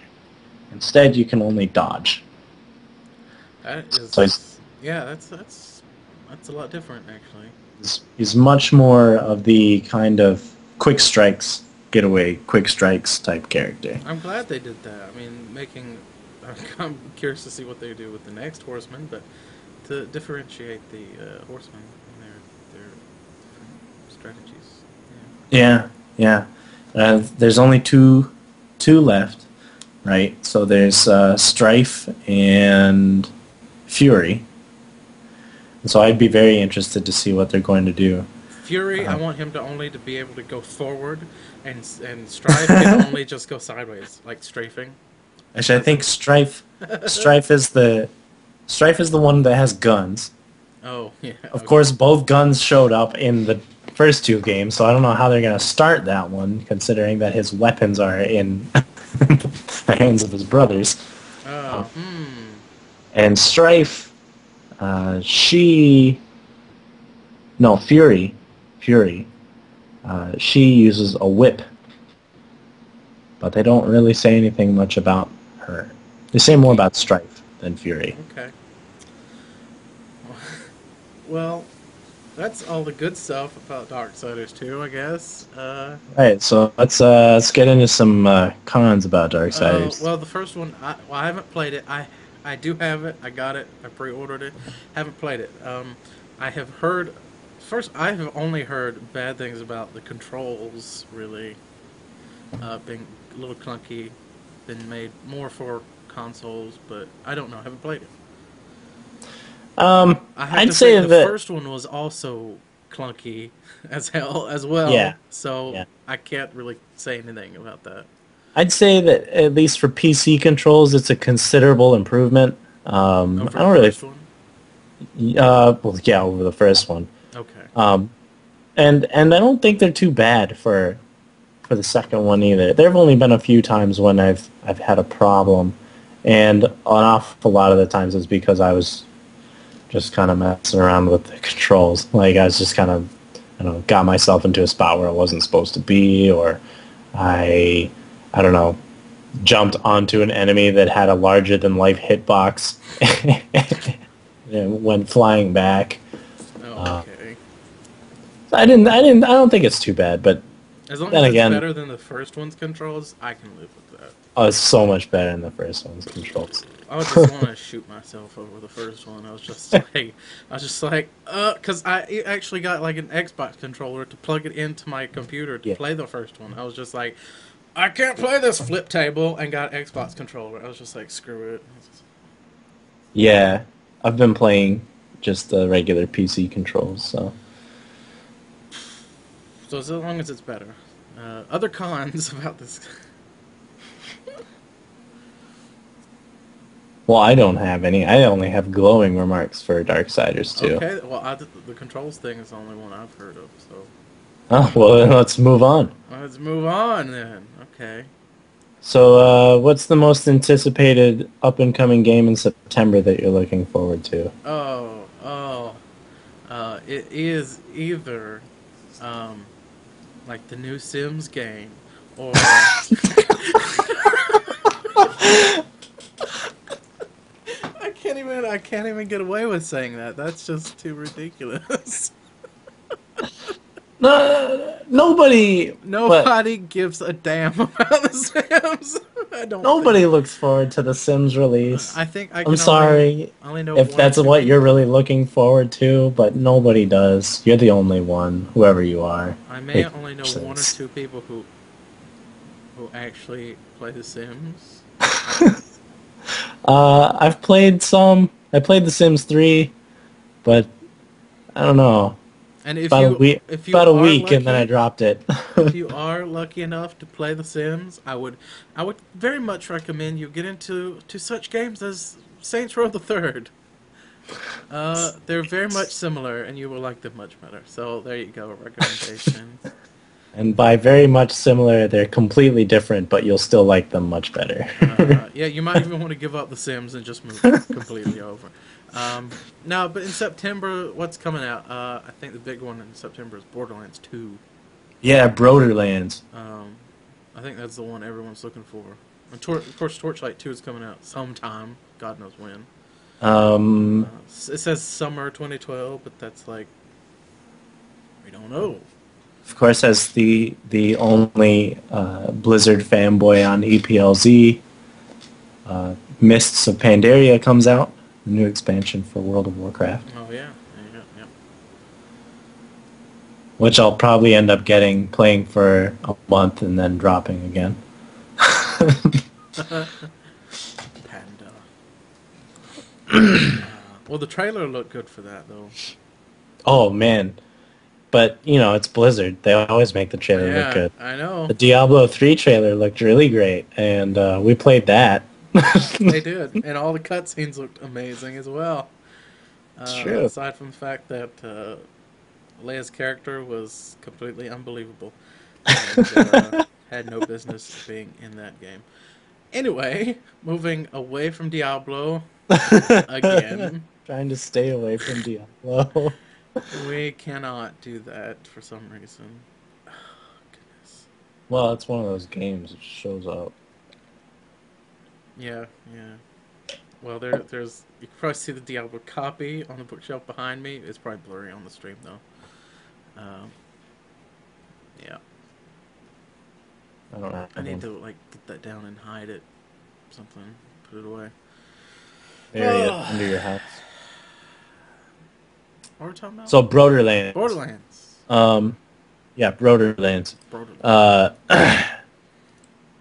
Instead, you can only dodge. That is, So yeah, that's a lot different actually. he's much more of the kind of quick strikes, getaway quick strikes type character. I'm glad they did that. I mean, I'm curious to see what they do with the next Horseman, but to differentiate the Horsemen and their different strategies. Yeah. There's only two left, right? So there's Strife and Fury. So I'd be very interested to see what they're going to do. Fury, I Uh, want him to only to be able to go forward, and Strife can only just go sideways, like strafing. Actually, I That's think it. Strife is the one that has guns. Oh yeah, Of okay. course, both guns showed up in the first two games, so I don't know how they're going to start that one, considering that his weapons are in the hands of his brothers. Uh, Oh, hmm. and Strife, she, no, Fury, she uses a whip, but they don't really say anything much about her. They say more Okay. about Strife than Fury. Okay. Well, that's all the good stuff about Darksiders 2, I guess. Alright, so let's get into some cons about Darksiders. Well, the first one, I haven't played it. I do have it. I got it. I pre-ordered it. Haven't played it. I have heard. First, I have only heard bad things about the controls. Really, being a little clunky. Been made more for consoles, but I don't know. I haven't played it. I have I'd to say say the that first one was also clunky as hell as well. yeah, So yeah. I can't really say anything about that. I'd say that at least for PC controls, it's a considerable improvement. Over I the don't really, first one. well, yeah, over the first one. Okay. Um, and I don't think they're too bad for the second one either. There have only been a few times when I've had a problem, and an awful lot of the times it's because I was just kind of messing around with the controls. Like I was just kind of, I don't know, got myself into a spot where I wasn't supposed to be, or I, I don't know, jumped onto an enemy that had a larger than life hitbox and went flying back. Oh, Uh, okay. I don't think it's too bad, but As long then as it's again, better than the first one's controls, I can live with that. oh, it's so much better than the first one's controls. I would just want to shoot myself over the first one. Cause I actually got like an Xbox controller to plug it into my computer to Yeah. play the first one. I was just like, I can't play this flip table, and got an Xbox controller. I was just like, screw it. Yeah, I've been playing just the regular PC controls, so. So as long as it's better. Other cons about this. Well, I don't have any. I only have glowing remarks for Darksiders 2. Okay, well, the controls thing is the only one I've heard of. So Oh, well, then let's move on. let's move on then. Okay. So, what's the most anticipated up-and-coming game in September that you're looking forward to? Oh. It is either, um, like the new Sims game, or I can't even get away with saying that. That's just too ridiculous. No, nobody, but Nobody gives a damn about the Sims. I don't nobody think. looks forward to the Sims release. I think I I'm can sorry only know if one or that's two what you're people. really looking forward to, but nobody does. You're the only one, whoever you are. I may Make only know one or sense. two people who actually play The Sims. I've played some. I played The Sims 3, but I don't know. And if you About a are week, and then I lucky, dropped it. if you are lucky enough to play The Sims, I would very much recommend you get into such games as Saints Row the Third. They're very much similar, and you will like them much better. So there you go, a recommendation. And by very much similar, they're completely different, but you'll still like them much better. Yeah, you might even want to give up The Sims and just move completely over. No, but in September, what's coming out? I think the big one in September is Borderlands 2. Yeah, Broderlands. I think that's the one everyone's looking for. And of course, Torchlight 2 is coming out sometime. God knows when. Um, It says summer 2012, but that's like, we don't know. of course, as the only Blizzard fanboy on EPLZ, Mists of Pandaria comes out, a new expansion for World of Warcraft, Oh, yeah. Yeah. which I'll probably end up playing for a month and then dropping again. Panda. Well, the trailer looked good for that, though. Oh man, but you know it's Blizzard. They always make the trailer look Yeah, good. I know. The Diablo 3 trailer looked really great, and we played that. They did. And all the cutscenes looked amazing as well. It's true. Aside from the fact that Leia's character was completely unbelievable and had no business being in that game. Anyway, moving away from Diablo again. Trying to stay away from Diablo. We cannot do that for some reason. Oh, goodness. Well, it's one of those games that shows up. Yeah, yeah. Well, there's you can probably see the Diablo copy on the bookshelf behind me. It's probably blurry on the stream though. Yeah. I don't know. I need to like get that down and hide it, something, put it away. Bury it under your house. What are we talking about? So Borderlands. Borderlands. Yeah, Borderlands. Borderlands.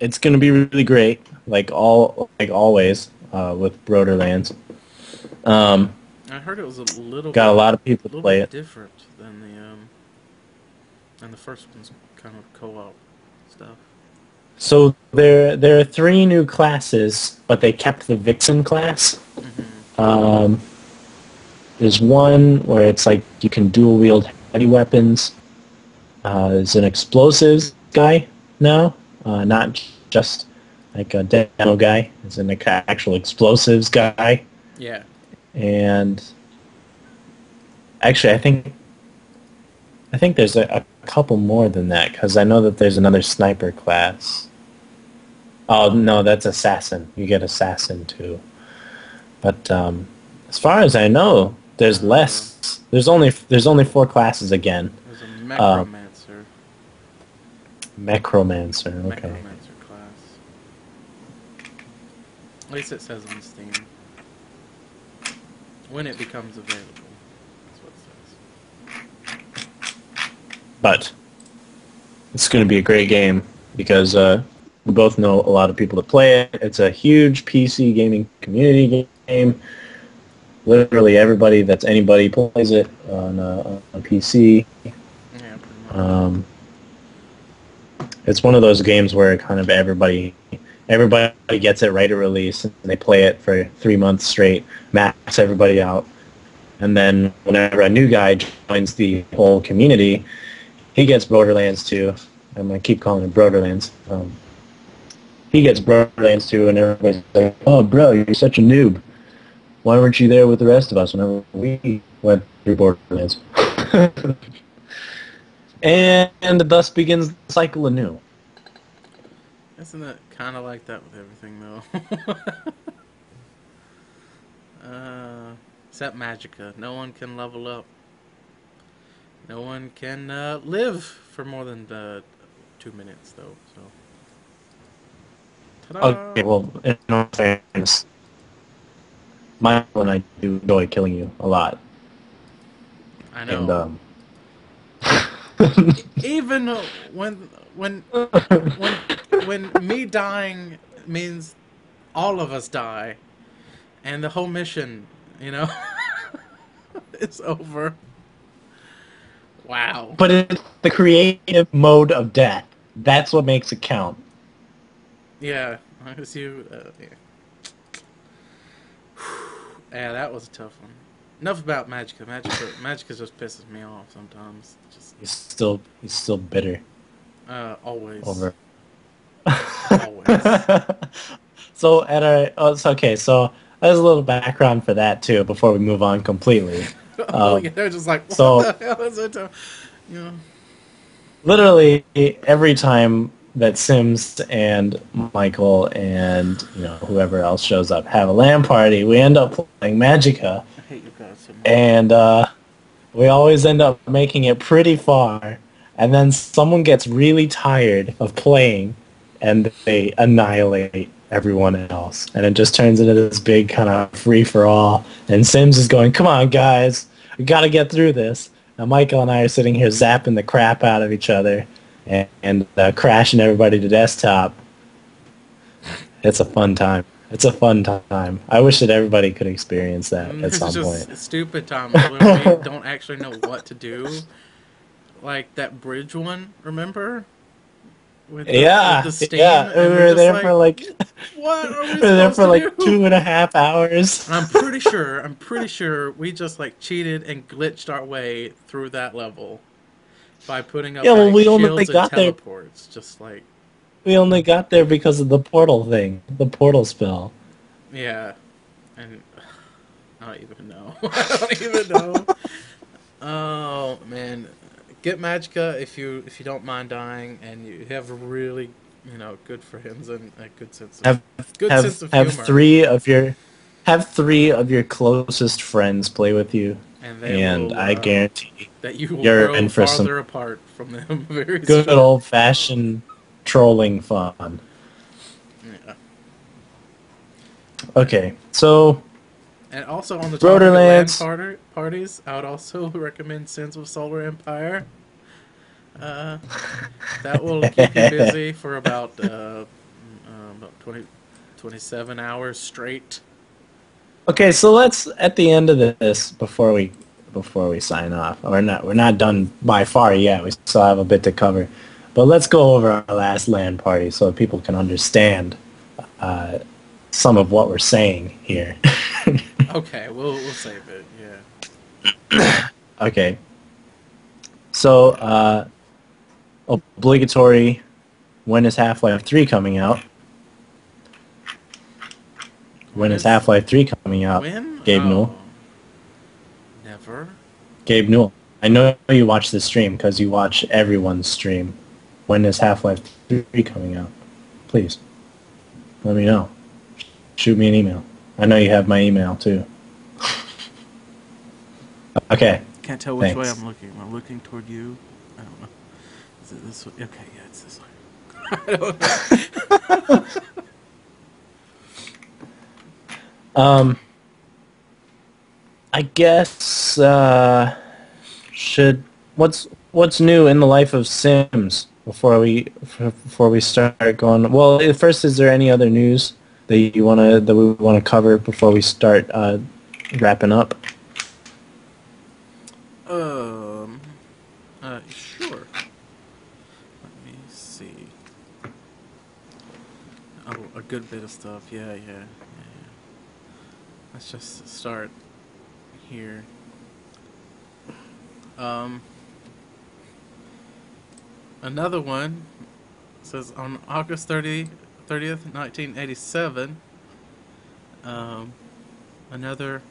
It's gonna be really great, like always, with Borderlands. I heard it was a little Got a lot of people to play it. different than the first one's kind of co-op stuff. So there are 3 new classes, but they kept the Vixen class. Mm-hmm. There's one where it's like you can dual wield heavy weapons. There's an explosives guy now, not just like a demo guy. It's an actual explosives guy. Yeah. And actually, I think there's a couple more than that, because I know that there's another sniper class. Oh no, that's assassin. You get assassin too. But as far as I know, there's less. There's only 4 classes again. There's a necromancer. Necromancer. Okay. Necromancer class. At least it says on Steam. When it becomes available. That's what it says. But it's going to be a great game because we both know a lot of people that play it. It's a huge PC gaming community game. Literally everybody that's anybody plays it on PC. Yeah, pretty much. It's one of those games where kind of everybody gets it right at release, and they play it for 3 months straight, max everybody out, and then whenever a new guy joins the whole community, he gets Borderlands 2. I'm going to keep calling it Borderlands. He gets Borderlands 2, and everybody's like, oh, bro, you're such a noob. Why weren't you there with the rest of us whenever we went through Borderlands? And thus begins the cycle anew. Isn't it kind of like that with everything, though? Except Magicka. No one can level up. No one can live for more than 2 minutes, though. So. Ta-da! Okay, well, in all fairness, Michael and I do enjoy killing you a lot. I know. And, even when me dying means all of us die, and the whole mission, is over. Wow. But it's the creative mode of death. That's what makes it count. Yeah, as you. Yeah. Yeah, that was a tough one. Enough about Magicka. Magicka just pisses me off sometimes. Just He's still bitter. Always. Over. Always. So it's okay. So there's a little background for that too before we move on completely. Yeah, they're just like, what the hell is it? Literally every time that Sims and Michael and whoever else shows up have a LAN party, we end up playing Magicka. I hate you guys so much. And we always end up making it pretty far, and then someone gets really tired of playing, and they annihilate everyone else, and it just turns into this big kind of free-for-all, and Sims is going, come on guys, we gotta get through this, and Michael and I are sitting here zapping the crap out of each other, and crashing everybody to desktop. It's a fun time. It's a fun time. I wish that everybody could experience that at It's some point. just stupid times when we don't actually know what to do. Like that bridge one, remember? With the steam, yeah. We and we're were just there for like, like what are we we were there supposed for to like do? 2.5 hours. And I'm pretty sure we just like cheated and glitched our way through that level by putting up Yeah, well, like we only shields and got there. teleports. Just like, We only got there because of the portal thing, the portal spell. yeah, and I don't even know. I don't even know. Oh man, get Magicka if you don't mind dying and you have really good friends and a Have good sense of have humor, three of your closest friends play with you, and they and will I guarantee that you will you're grow in for some farther apart from them very good soon. old fashioned trolling fun. Yeah. Okay, so And also on the topic of Broderlands. parties, I would also recommend Sins of Solar Empire. Uh, that will keep you busy for about 27 hours straight. Okay, so let's at the end of this before we sign off. We're not done by far yet. We still have a bit to cover, but let's go over our last LAN party so that people can understand uh, some of what we're saying here. Okay, we'll save it. Yeah. Okay, so obligatory. When is Half-Life 3 coming out? When is Half-Life 3 coming out? When? Gabe Newell. Oh, never. Gabe Newell. I know you watch the stream because you watch everyone's stream. When is Half-Life 3 coming out? Please, let me know. Shoot me an email. I know you have my email too. Okay. Can't tell which way Thanks. I'm looking. Am I looking toward you? I don't know. Is it this way? Okay, yeah, it's this way. I don't know. I guess should what's new in the life of Sims before we start going. Well, first, is there any other news that we wanna cover before we start wrapping up? Um. Sure. Let me see. Oh, a good bit of stuff. Yeah. Let's just start here. Um. Another one says on August 30th, 1987. Um. Another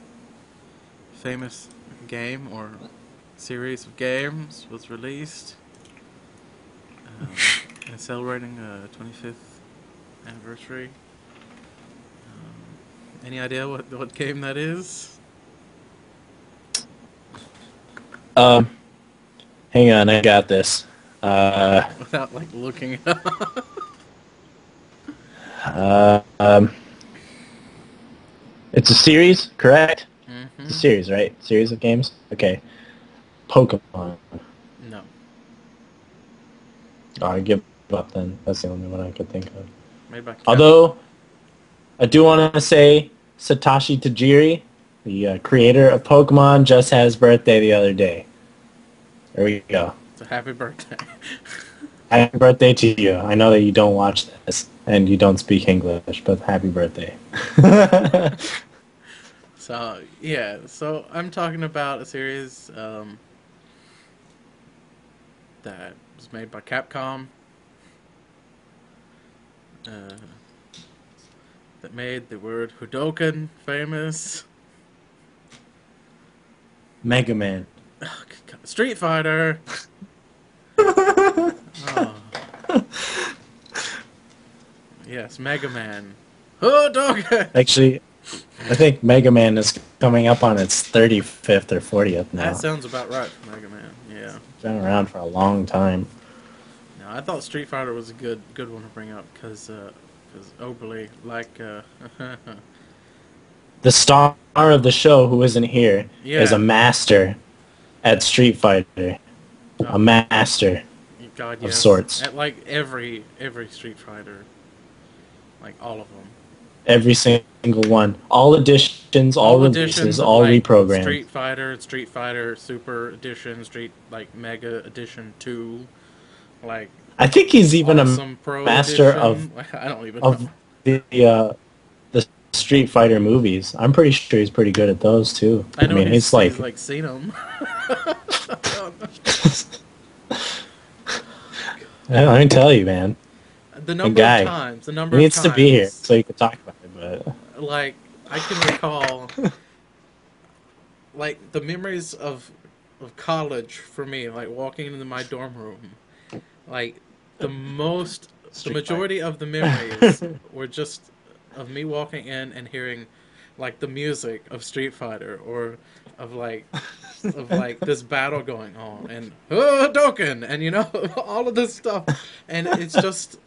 famous game or series of games was released, um, and celebrating a 25th anniversary. Any idea what game that is? Um, Hang on, I got this. Without like looking it up. Uh, um, it's a series, correct? It's a Mm-hmm. series, right? Series of games. Okay. Pokemon. No. Oh, I give up then. That's the only one I could think of. Made by Capcom. Although, I do want to say Satoshi Tajiri, the creator of Pokemon, just had his birthday the other day. There we go. So happy birthday. Happy birthday to you. I know that you don't watch this and you don't speak English, but happy birthday. So yeah, so I'm talking about a series that was made by Capcom. Uh, that made the word Hadouken famous. Mega Man. Street Fighter. Oh. Yes, Mega Man. Hadouken. Actually, I think Mega Man is coming up on its 35th or 40th now. That sounds about right for Mega Man. Yeah. It's been around for a long time. No, I thought Street Fighter was a good one to bring up because Oberly The star of the show, who isn't here, is Yeah. a master at Street Fighter. A master. God, Of yes. sorts. At like every Street Fighter, like all of them. every single one, all editions, all All releases, editions of all like reprogrammed. Street Fighter Super Edition, Street like Mega Edition 2, like I think he's even a Awesome Pro master of Edition. I don't even know. of the Street Fighter movies. I'm pretty sure he's pretty good at those too. I I know mean, he's like, he's like seen them. I can tell you, man, The a number of guy. times, the He number of needs to be here times, so you can talk about it. But like I can recall, like the memories of college for me, like walking into my dorm room, like the Street majority Fighter. of the memories were just of me walking in and hearing, like the music of Street Fighter or of like this battle going on and Doken and all of this stuff, and it's just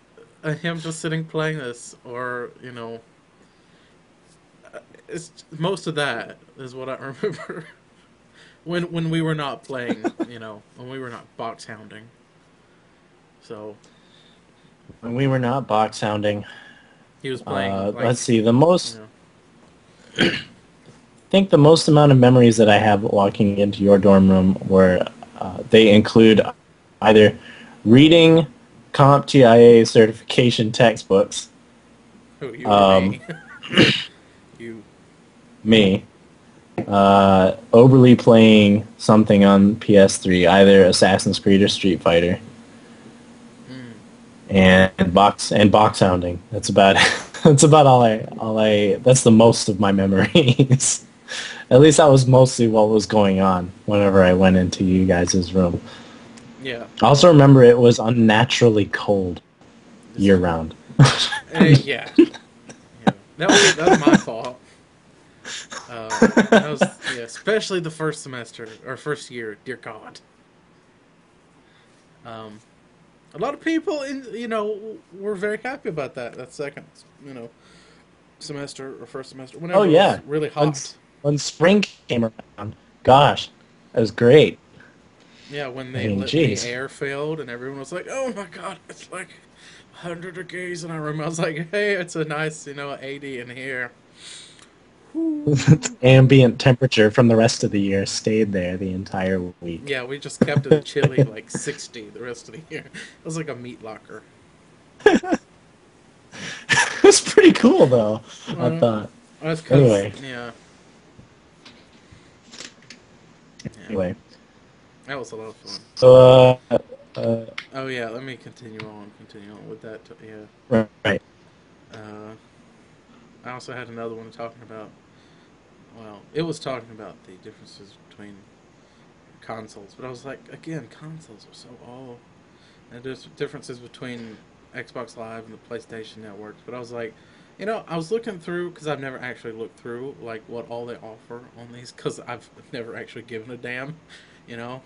him just sitting playing this, or it's most of that is what I remember when we were not playing, when we were not box hounding. So when we were not box hounding, he was playing like let's see, you know I think the most amount of memories that I have walking into your dorm room were they include either reading CompTIA certification textbooks, who you or um, me. You. me, overly playing something on PS3, either Assassin's Creed or Street Fighter, Mm. and box hounding. That's about that's about all I that's the most of my memories. At least that was mostly what was going on whenever I went into you guys' room. Yeah. I also remember it was unnaturally cold year round. Yeah. Yeah. That was my fault. That was, yeah, especially the first semester or first year. Dear God. Um, a lot of people were very happy about that second semester or first semester Oh whenever it was yeah, really when hot. when spring came around, gosh, that was great. Yeah, when I they mean, let the geez. air failed and everyone was like, "Oh my God, it's like 100 degrees," and I remember I was like, "Hey, it's a nice 80 in here." Whew. Ambient temperature from the rest of the year stayed there the entire week. Yeah, we just kept it chilly, like 60 the rest of the year. It was like a meat locker. It was pretty cool though, I Uh, thought. that's because, Anyway, yeah, yeah, anyway. that was a lot of fun. So uh Oh yeah, let me continue on with that. Yeah, right. uh, I also had another one talking about. Well, it was talking about the differences between consoles, but I was like, again, consoles are so old, and there's differences between Xbox Live and the PlayStation networks. But I was like, I was looking through because I've never actually looked through like what all they offer on these because I've never actually given a damn.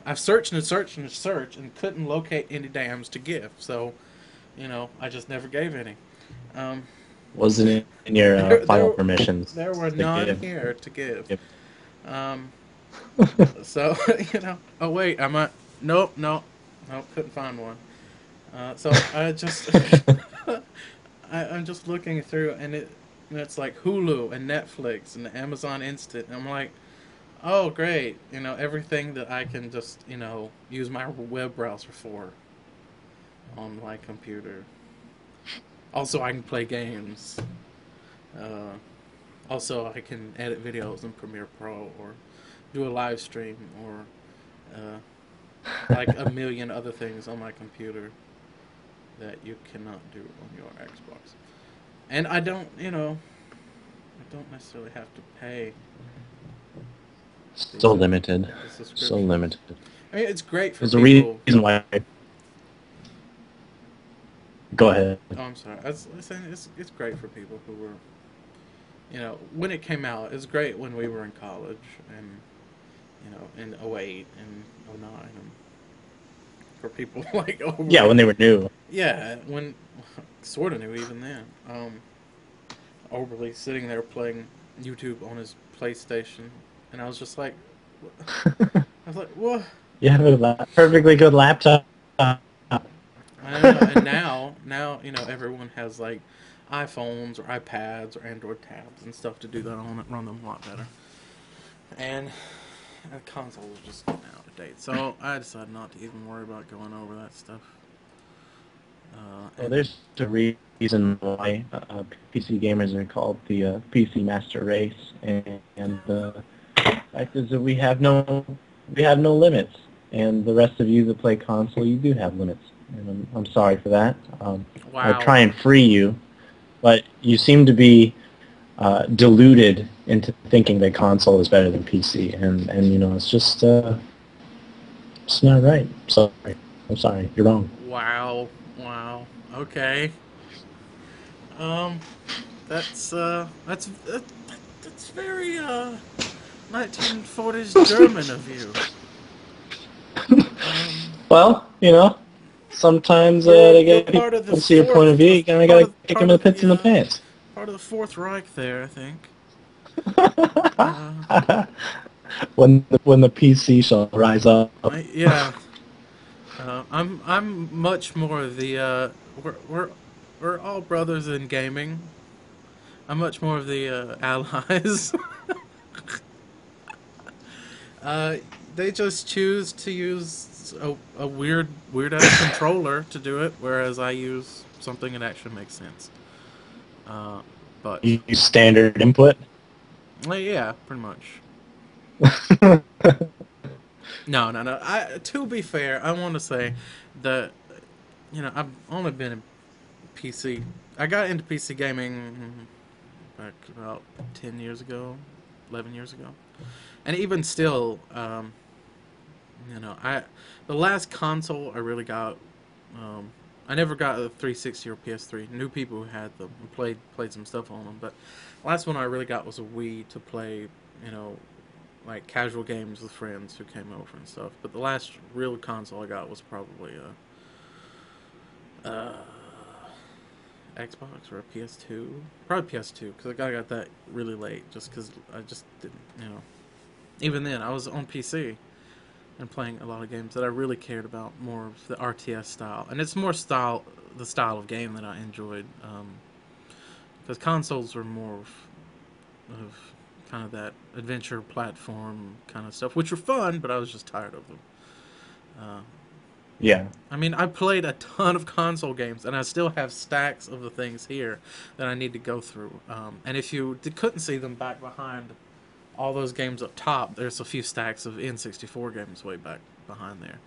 I've searched and searched and searched and couldn't locate any dams to give. So, I just never gave any. Um, Wasn't it in your there, final there, permissions there were to none give? here to give. Yep. Um, so Oh wait, I might. Nope, nope, nope. Couldn't find one. So I just, I'm just looking through, and it's like Hulu and Netflix and Amazon Instant, and I'm like, oh great, everything that I can just use my web browser for on my computer. Also, I can play games. Uh, Also, I can edit videos in Premiere Pro or do a live stream or like a million other things on my computer that you cannot do on your Xbox. And I don't necessarily have to pay So the, limited. the So subscription. limited. I mean, it's great for There's a people. reason why. Go ahead. Oh, I'm sorry. I was saying it's great for people who were, when it came out. It was great when we were in college and in '08 and '09, and for people like Yeah, overly, when they were new. yeah, when sort of new even then. Overly sitting there playing YouTube on his PlayStation, and I was just like, I was like, what? You have a perfectly good laptop. I don't know. And now everyone has like iPhones or iPads or Android tabs and stuff to do that on it, run them a lot better. And the console was just getting out of date, so I decided not to even worry about going over that stuff. Well, And there's a reason why PC gamers are called the PC master race, and the fact is that we have no limits, and the rest of you that play console, you do have limits, and I'm sorry for that. I wow, try and free you, but you seem to be deluded into thinking that console is better than PC, and you know it's not right. Sorry, I'm sorry, you're wrong. wow, wow. Okay. Um, that's very 1940s German of you. Um, Well, sometimes you're to you're get part people of the to see your point of fourth, view, you kind of part gotta of kick them in the pits in the the pants. part of the Fourth Reich there, I think. Uh, when the PC shall rise up. yeah. I'm much more of the we're all brothers in gaming. I'm much more of the allies. uh, they just choose to use a weird ass controller to do it, whereas I use something that actually makes sense. Uh, but You use standard input. yeah, pretty much. No, no, no. To be fair, I want to say that I've only been in PC. I got into PC gaming back about 10 years ago, 11 years ago, and even still, I the last console I really got. Um, I never got a 360 or PS3. Knew people who had them and played some stuff on them, but the last one I really got was a Wii to play. You know, like casual games with friends who came over and stuff. But the last real console I got was probably a Xbox or a PS2. Probably PS2 because I got that really late. Just because I just didn't, Even then, I was on PC and playing a lot of games that I really cared about, more of the RTS style, and it's more the style of game that I enjoyed. Because consoles were more of kind of that adventure platform kind of stuff, which were fun, but I was just tired of them. Uh, Yeah. I mean, I played a ton of console games, and I still have stacks of the things here that I need to go through. And if you couldn't see them back behind all those games up top, there's a few stacks of N64 games way back behind there.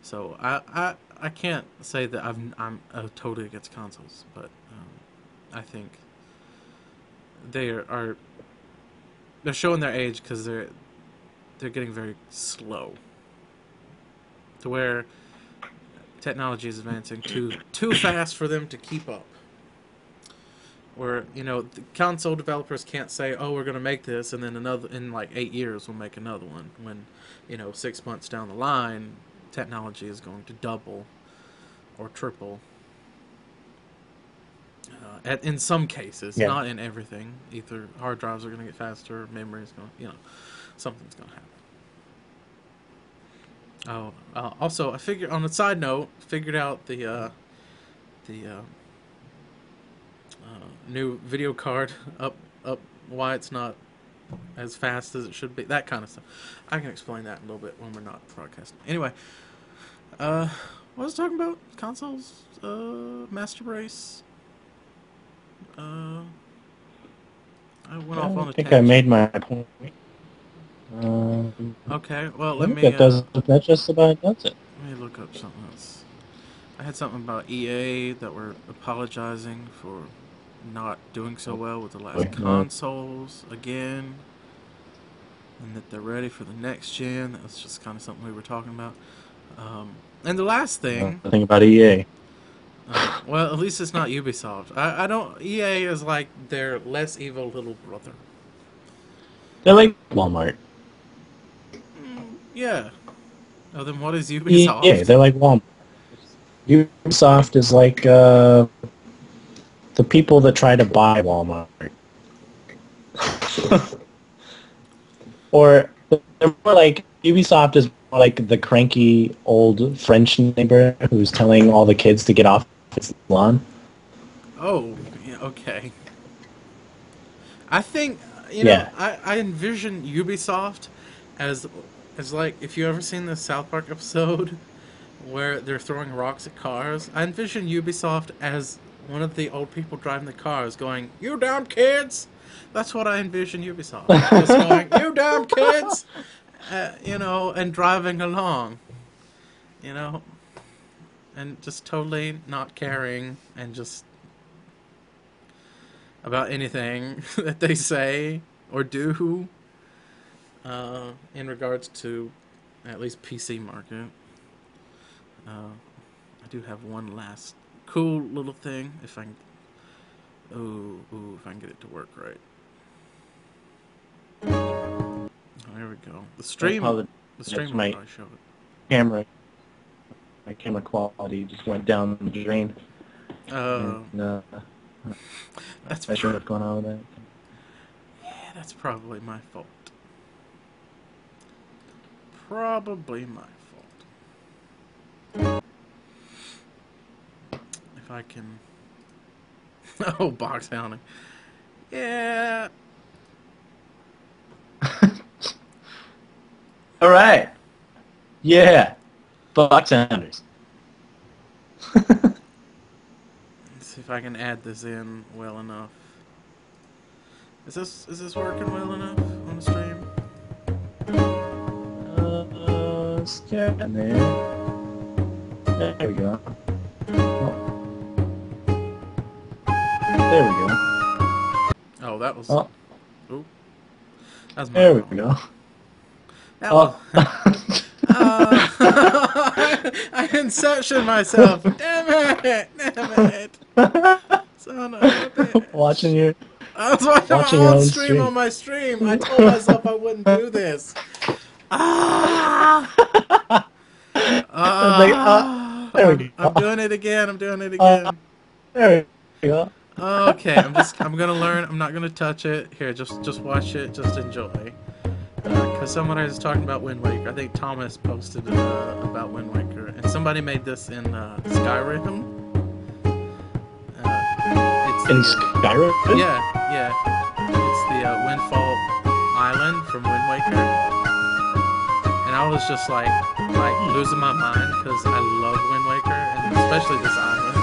So I can't say that I'm totally against consoles, but I think they are they're showing their age because they're getting very slow to where technology is advancing too fast for them to keep up. Where the console developers can't say, "Oh, we're going to make this," and then another in like 8 years we'll make another one. When 6 months down the line, technology is going to double or triple. In some cases, Yeah. not in everything. Either hard drives are going to get faster, memory is going, something's going to happen. Oh, also, I figured on a side note, figured out the new video card up why it's not as fast as it should be. That kind of stuff. I can explain that a little bit when we're not broadcasting. Anyway, what was I talking about? Consoles, master race. I went off on I a think I tangent. made my point. Okay, well I think that just about does it. let me look up something else. I had something about EA that were apologizing for not doing so well with the last consoles again, and that they're ready for the next gen. That was just kind of something we were talking about. And the last thing, Nothing about EA. well, at least it's not Ubisoft. I don't. EA is like their less evil little brother. They're like Walmart. Yeah. Oh, then what is EA, Ubisoft? they're like Walmart. Ubisoft is like the people that try to buy Walmart. Or they're more like Ubisoft is more like the cranky old French neighbor who's telling all the kids to get off his lawn. Oh, yeah, Okay. I think Yeah. I envision Ubisoft as like if you ever seen the South Park episode where they're throwing rocks at cars. I envision Ubisoft as one of the old people driving the cars, going, "You dumb kids." That's what I envision Ubisoft just going, "You dumb kids," and driving along, you know, and just totally not caring and just about anything that they say or do in regards to at least PC market. I do have one last cool little thing if I can. If I can get it to work right. Oh, there we go. The stream will My probably show it. camera, my camera quality just went down the drain. And, That's not sure what's going on with that. yeah, that's probably my fault. Probably my fault. If I can. Oh, box hounding. Yeah. All right. Yeah. Boxhounders. Let's see if I can add this in well enough. Is this working well enough on the stream? Let's get in there. There we go. Oh. There we go. Oh, that was. Oh. Ooh. That's my There we fault. go. That was. I inception myself. Damn it! Son of a bitch. Watching you. I was watching my own stream on my stream. I told myself I wouldn't do this. There we go. I'm doing it again. I'm doing it again. There we go. Okay, I'm gonna learn. I'm not gonna touch it. Here, just watch it. Just enjoy. Because someone was talking about Wind Waker. I think Thomas posted about Wind Waker, and somebody made this in Skyrim. In Skyrim? Yeah. It's the Windfall Island from Wind Waker, and I was just like losing my mind because I love Wind Waker, and especially this island.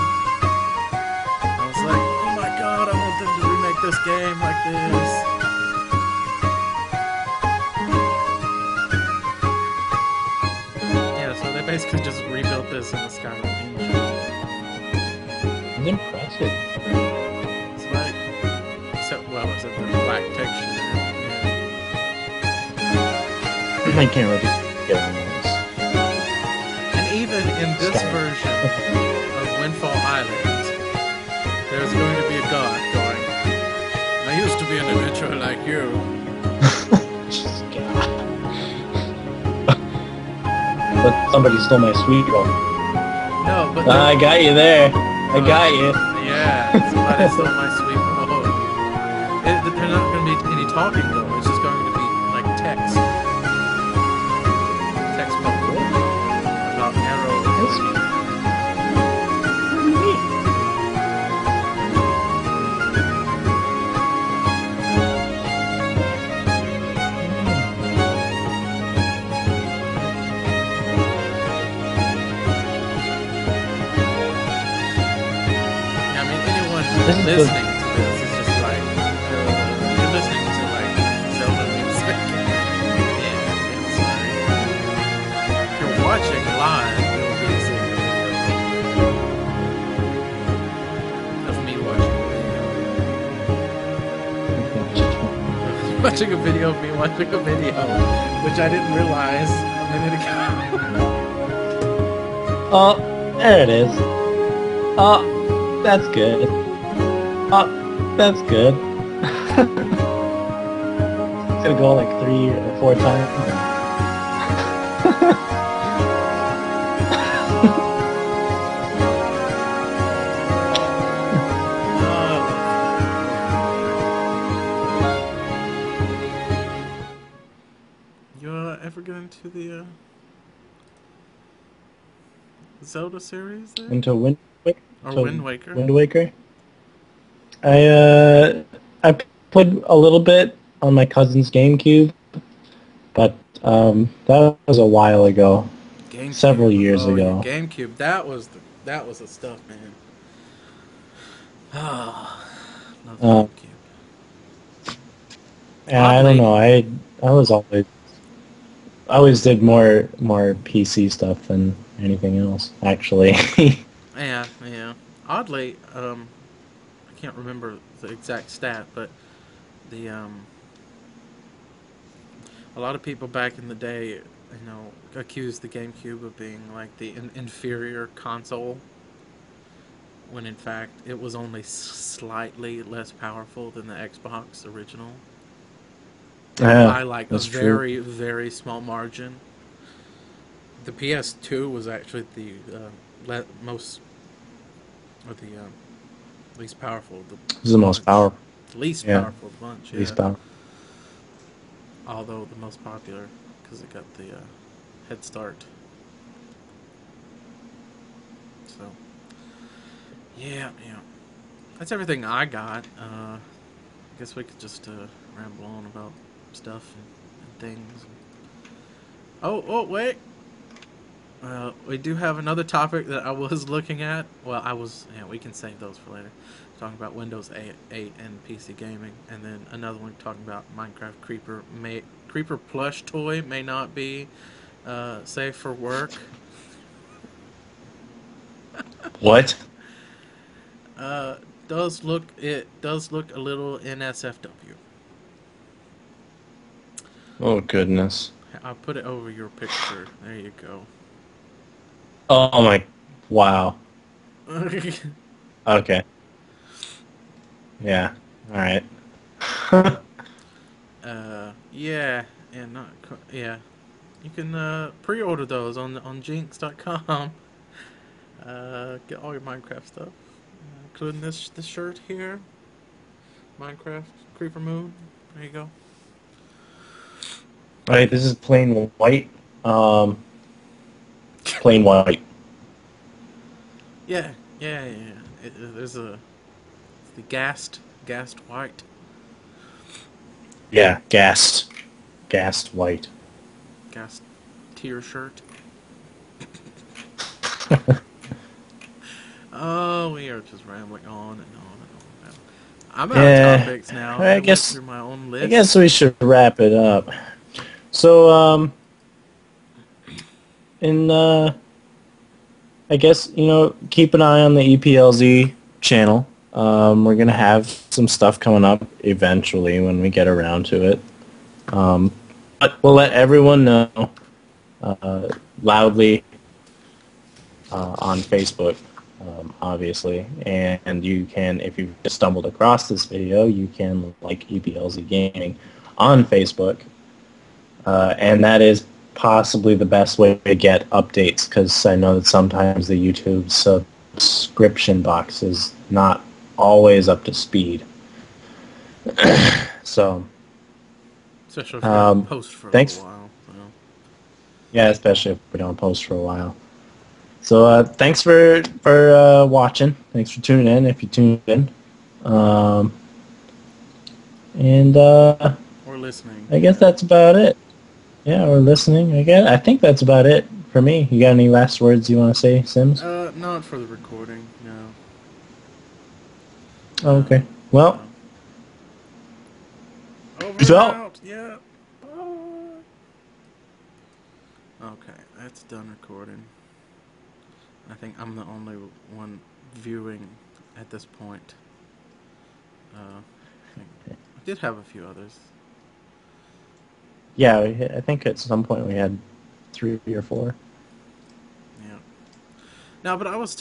I was like, oh my god, I want them to remake this game like this. They basically just rebuilt this in the Skyrim engine. It's impressive. It's like, except the black texture. Yeah. I can't really get on this. And even in this version of Windfall Island, there's going to be a god going, I used to be an adventurer like you. But somebody stole my sweet roll. No, but I got you there. I got you. Yeah, somebody stole my sweet roll. There's not going to be any talking though. It's just going to be like text. Text bubble about arrows. Listening to this is just like you're listening to like Zelda music. Yeah, sorry. If you're watching live, it'll be the same video of me watching a video. Watching a video of me watching a video, which I didn't realize a minute ago. Oh, there it is. Oh, that's good. Oh, that's good. It's gonna go like 3 or 4 times. You ever get into the Zelda series? There? Into Wind Waker? Or Wind Waker? Wind Waker? I played a little bit on my cousin's GameCube, but that was a while ago, several GameCube. years Oh yeah, ago. GameCube. That was the stuff, man. Ah, love the Uh, GameCube. and I don't Oddly, know. I always did more PC stuff than anything else, actually. yeah, yeah. Oddly, I can't remember the exact stat, but the a lot of people back in the day, accused the GameCube of being like the inferior console, when in fact it was only slightly less powerful than the Xbox original Yeah, by like a that's true. very very small margin. The PS2 was actually the most or the least powerful of It's the the most bunch. powerful. The least Yeah, powerful of the bunch, least yeah. powerful. Although the most popular because it got the head start. So yeah, yeah. That's everything I got. I guess we could just ramble on about stuff and things. Oh, wait. We do have another topic that I was looking at. Well, I was. Yeah, we can save those for later. Talking about Windows 8 and PC gaming, and then another one talking about Minecraft Creeper plush toy may not be safe for work. What? Uh, it does look a little NSFW. Oh goodness. I'll put it over your picture. There you go. Oh my. Wow. Okay. Yeah. All right. Yeah, and not yeah. You can pre-order those on Jinx.com. Get all your Minecraft stuff, including this shirt here, Minecraft Creeper Moon. There you go. All right. This is plain white. Um, plain white. Yeah, yeah. There's it's the gassed white, Yeah. Gassed white. gassed tier shirt. Oh, we are just rambling on and on and on. I'm out of Yeah. topics now. I I went guess. through my own I guess list. we should wrap it up. So, in I guess, keep an eye on the EPLZ channel. We're going to have some stuff coming up eventually when we get around to it. But we'll let everyone know loudly on Facebook, obviously. And you can, if you've just stumbled across this video, you can like EPLZ Gaming on Facebook. And that is possibly the best way to get updates, because I know that sometimes the YouTube subscription box is not always up to speed. So, Especially if we don't post for a little thanks. while. So. Yeah, especially if we don't post for a while. So, thanks for watching. Thanks for tuning in. If you tuned in, um, and Or listening, I guess yeah. that's about it. Yeah, or listening. I think that's about it for me. You got any last words you want to say, Sims? Not for the recording, no. Oh, okay. Well, No. Over peace and out. out, yeah. Bye. Okay, that's done recording. I think I'm the only one viewing at this point. I did have a few others. Yeah, I think at some point we had 3 or 4. Yeah. No, but I was